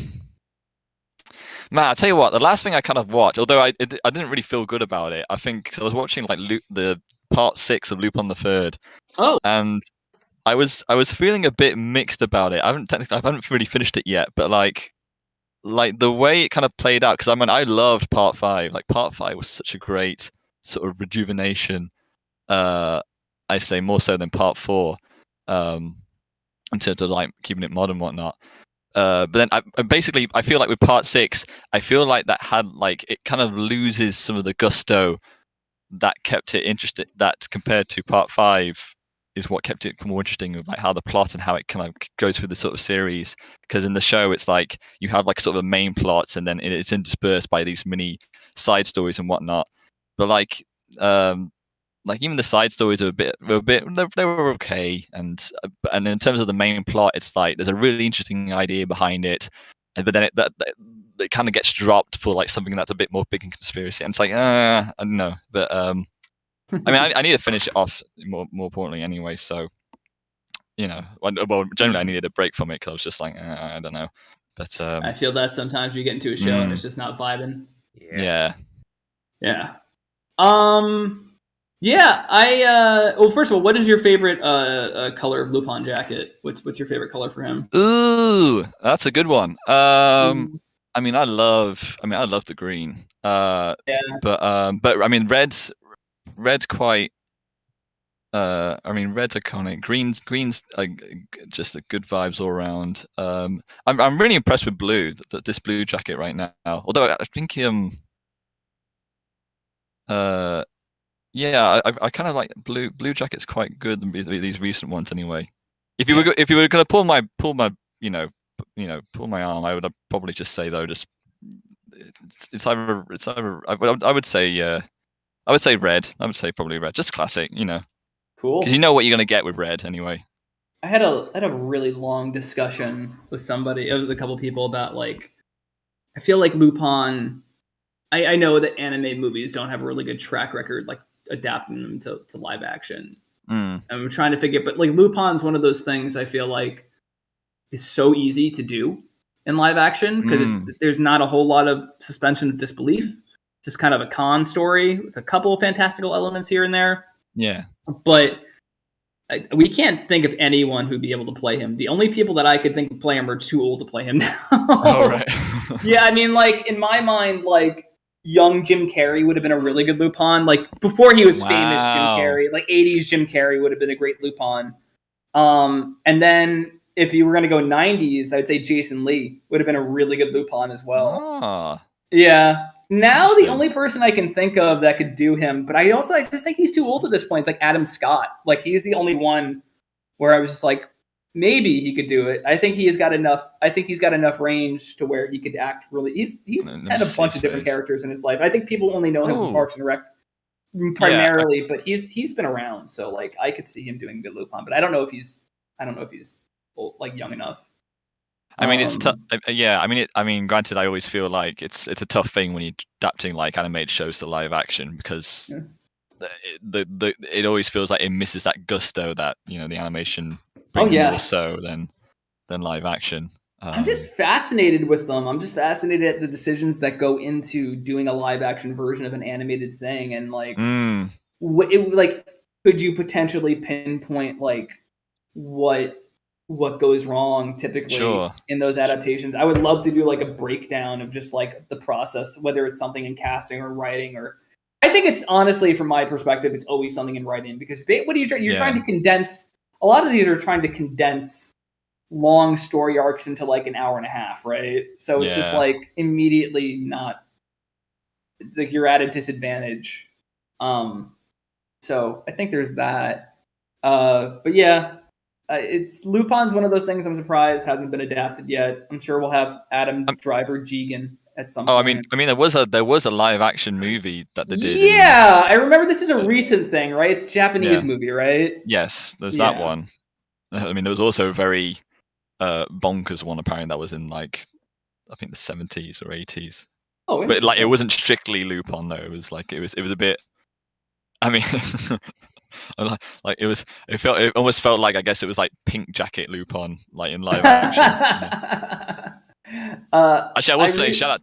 I'll tell you what. The last thing I kind of watched, although I didn't really feel good about it. I think 'cause I was watching like the part 6 of Lupin the Third.
Oh,
and I was feeling a bit mixed about it. I haven't really finished it yet, but like, like the way it kind of played out, because I mean, I loved part 5. Like part 5 was such a great sort of rejuvenation. I say more so than part 4, in terms of like keeping it modern and whatnot. But then I feel like with part 6, I feel like that had like it kind of loses some of the gusto that kept it interesting. That compared to part 5 is what kept it more interesting, of like how the plot and how it kind of goes through the sort of series. Because in the show, it's like you have like sort of a main plot, and then it's interspersed by these mini side stories and whatnot. But like even the side stories were they were okay, and in terms of the main plot, it's like there's a really interesting idea behind it, but then it kind of gets dropped for like something that's a bit more big and conspiracy, and it's like I don't know, but I mean I need to finish it off more importantly anyway, so you know, well generally I needed a break from it because I was just like I don't know, but
I feel that sometimes you get into a show and it's just not vibing.
Yeah.
Yeah, well, first of all, what is your favorite color of Lupin jacket? What's your favorite color for him?
Ooh, that's a good one. I mean, I love the green. But I mean, red's quite. I mean, red's iconic. Green's just a good vibes all around. I'm really impressed with blue. This blue jacket right now. Although I think yeah, I kind of like blue jacket's quite good. These recent ones anyway. If you were gonna pull my pull my arm, I would probably just say though, just it's either I would say red. I would say probably red, just classic, you know.
Cool.
Because you know what you're gonna get with red anyway.
I had a really long discussion with somebody, with a couple people about like, I feel like Lupin. I know that anime movies don't have a really good track record, like adapting them to live action. I'm trying to figure, but like Lupin's one of those things I feel like is so easy to do in live action because there's not a whole lot of suspension of disbelief. It's just kind of a con story with a couple of fantastical elements here and there.
Yeah,
but we can't think of anyone who'd be able to play him. The only people that I could think of play him are too old to play him now.
Oh, right.
Yeah, I mean, like in my mind, like young Jim Carrey would have been a really good Lupin. Like before he was famous, Jim Carrey, like 80s Jim Carrey would have been a great Lupin. And then if you were going to go 90s, I'd say Jason Lee would have been a really good Lupin as well. Yeah. Now the only person I can think of that could do him, but I just think he's too old at this point. It's like Adam Scott. Like he's the only one where I was just like, maybe he could do it. I think he's got enough range to where he could act really. He's had a bunch of different characters in his life. I think people only know him from Parks and Rec primarily, but he's been around. So like I could see him doing good Lupin, but I don't know if he's old, like young enough.
I mean, it's tough. Yeah, I mean, granted, I always feel like it's a tough thing when you're adapting like animated shows to live action because it always feels like it misses that gusto that the animation brings more so than live action.
I'm just fascinated with them. I'm just fascinated at the decisions that go into doing a live action version of an animated thing, and like, could you potentially pinpoint like what goes wrong typically in those adaptations? I would love to do like a breakdown of just like the process, whether it's something in casting or writing, or I think it's honestly, from my perspective, it's always something in writing because what are you're trying to condense. A lot of these are trying to condense long story arcs into like an hour and a half, right? So it's just like immediately not like you're at a disadvantage. So I think there's that. But yeah. It's Lupin's one of those things I'm surprised hasn't been adapted yet. I'm sure we'll have Adam Driver Jigen at some point.
I mean, there was a live action movie that they did.
Yeah, I remember this is a recent thing, right? It's a Japanese movie, right?
Yes, there's that one. I mean, there was also a very bonkers one apparently that was in like I think the 70s or 80s. Oh, but like it wasn't strictly Lupin though. It was like it was a bit. I mean. Like it almost felt like I guess it was like Pink Jacket Lupin like in live action. Actually, I will say shout out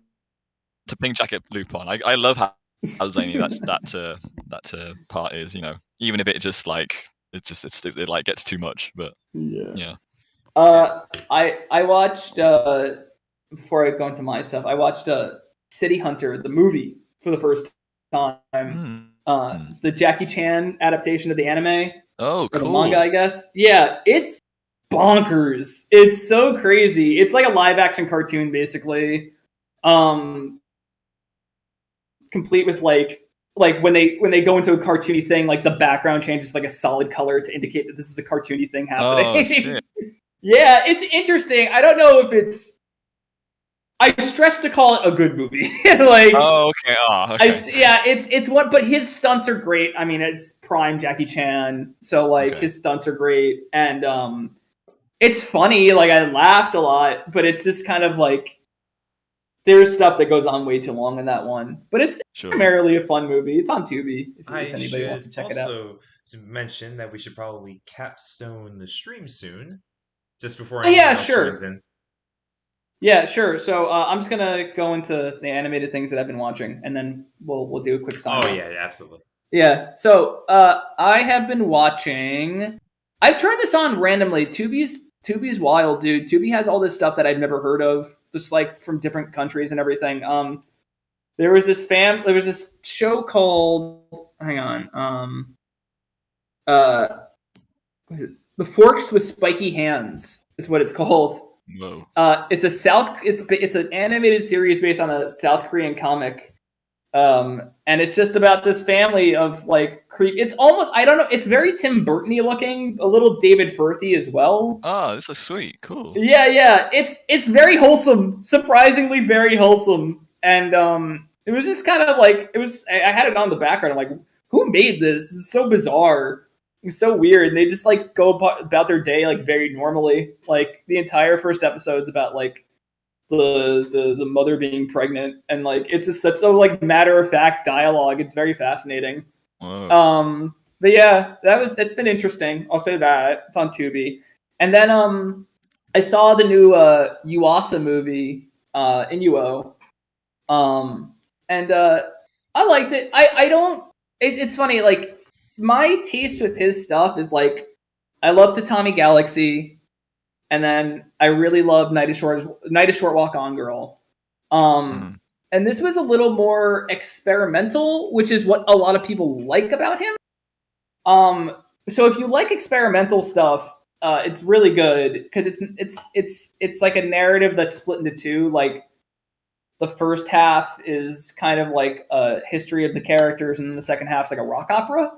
to Pink Jacket Lupin. I love how zany that part is. Even if it just like it like gets too much, but yeah.
I watched before I go into my stuff, I watched City Hunter, the movie, for the first time. It's the Jackie Chan adaptation of the anime.
Oh,
or the
cool.
manga, I guess. Yeah, it's bonkers. It's so crazy. It's like a live action cartoon, basically. Complete with like when they go into a cartoony thing, like the background changes like a solid color to indicate that this is a cartoony thing happening.
Oh, shit.
Yeah, it's interesting. I don't know if it's. I stress to call it a good movie. Like,
oh, okay. Oh, okay.
yeah, it's one, but his stunts are great. I mean, it's prime Jackie Chan, so like
Okay.
his stunts are great, and it's funny. Like I laughed a lot, but it's just kind of like there's stuff that goes on way too long in that one. But it's primarily a fun movie. It's on Tubi if anybody wants to check it out.
I should also mention that we should probably capstone the stream soon, just before anything else joins in.
Yeah, sure. So I'm just gonna go into the animated things that I've been watching, and then we'll do a quick sign.
Oh yeah, absolutely.
Yeah. So I have been watching. I've turned this on randomly. Tubi's wild, dude. Tubi has all this stuff that I've never heard of, just like from different countries and everything. There was this show called. Hang on. What is it? The Forks with Spiky Hands is what it's called.
Whoa.
It's an animated series based on a South Korean comic, and it's just about this family of like it's almost, I don't know, it's very Tim Burton-y looking, a little David Firthy as well.
Oh, this looks sweet, cool.
Yeah, it's very wholesome, surprisingly very wholesome, and it was just kind of like I had it on the background. I'm like, who made this? This is so bizarre. It's so weird. And they just like go about their day like very normally. Like the entire first episode is about like the mother being pregnant, and like it's just such a like matter of fact dialogue. It's very fascinating.
Whoa.
But yeah, that's been interesting. I'll say that. It's on Tubi. And then I saw the new Yuasa movie, Inuo. And I liked it. I don't. It's funny. Like my taste with his stuff is like I love Tatami Galaxy, and then I really love Night of Short Walk On Girl. And this was a little more experimental, which is what a lot of people like about him. So if you like experimental stuff, it's really good because it's like a narrative that's split into two. Like the first half is kind of like a history of the characters, and then the second half is like a rock opera.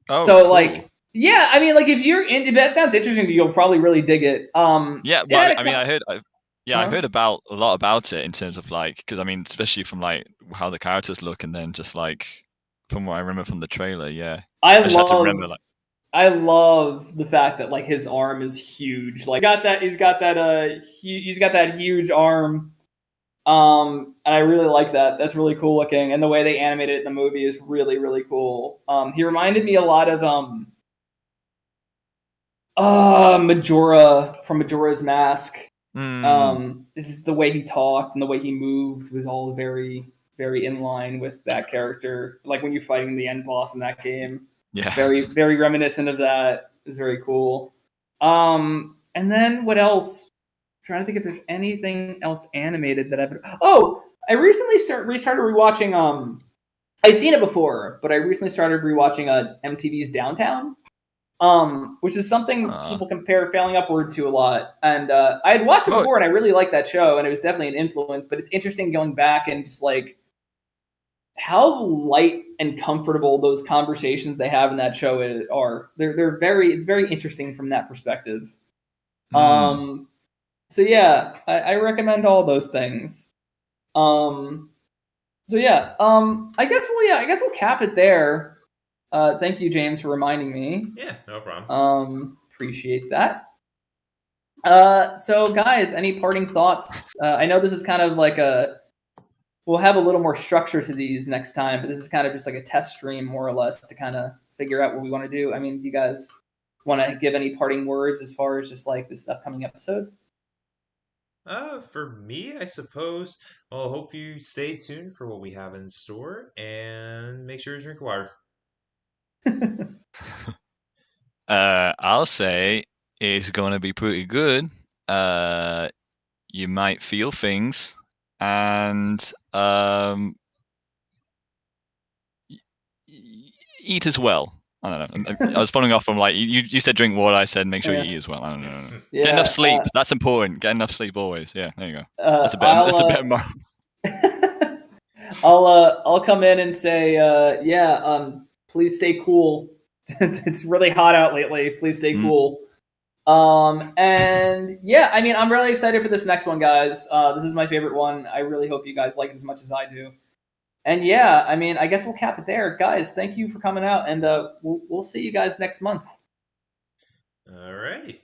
Oh,
so
cool.
Like, yeah, I mean, like if that sounds interesting to you, you'll probably really dig it.
Yeah, well, I mean, I've heard about a lot about it in terms of like, because I mean, especially from like how the characters look, and then just like from what I remember from the trailer. Yeah, I
love the fact that like his arm is huge. Like he's got that huge arm. And I really like that. That's really cool looking, and the way they animated it in the movie is really, really cool. He reminded me a lot of Majora from Majora's Mask. This is the way he talked and the way he moved was all very, very in line with that character. Like when you're fighting the end boss in that game.
Yeah.
Very, very reminiscent of that. It's very cool. And then what else? I'm trying to think if there's anything else animated that I've been. Oh, I recently restarted rewatching. I'd seen it before, but I recently started rewatching MTV's Downtown, which is something people compare Failing Upward to a lot. And I had watched it before, and I really liked that show, and it was definitely an influence. But it's interesting going back and just like how light and comfortable those conversations they have in that show are. It's very interesting from that perspective. So yeah, I recommend all those things. So yeah, I guess we'll cap it there. Thank you, James, for reminding me.
Yeah, no problem.
Appreciate that. So guys, any parting thoughts? I know this is kind of like we'll have a little more structure to these next time, but this is kind of just like a test stream, more or less, to kind of figure out what we want to do. I mean, do you guys want to give any parting words as far as just like this upcoming episode?
For me, I suppose, well, I hope you stay tuned for what we have in store and make sure to drink water.
I'll say it's going to be pretty good. you might feel things, and eat as well. I don't know. I was following off from like you said drink water. I said make sure you eat as well. I don't know.
Yeah,
Get enough sleep. That's important. Get enough sleep always. Yeah, there you go. That's a better moral.
I'll come in and say, please stay cool. It's really hot out lately. Please stay cool. And yeah, I mean, I'm really excited for this next one, guys. This is my favorite one. I really hope you guys like it as much as I do. And yeah, I mean, I guess we'll cap it there, guys. Thank you for coming out, and we'll see you guys next month.
All right.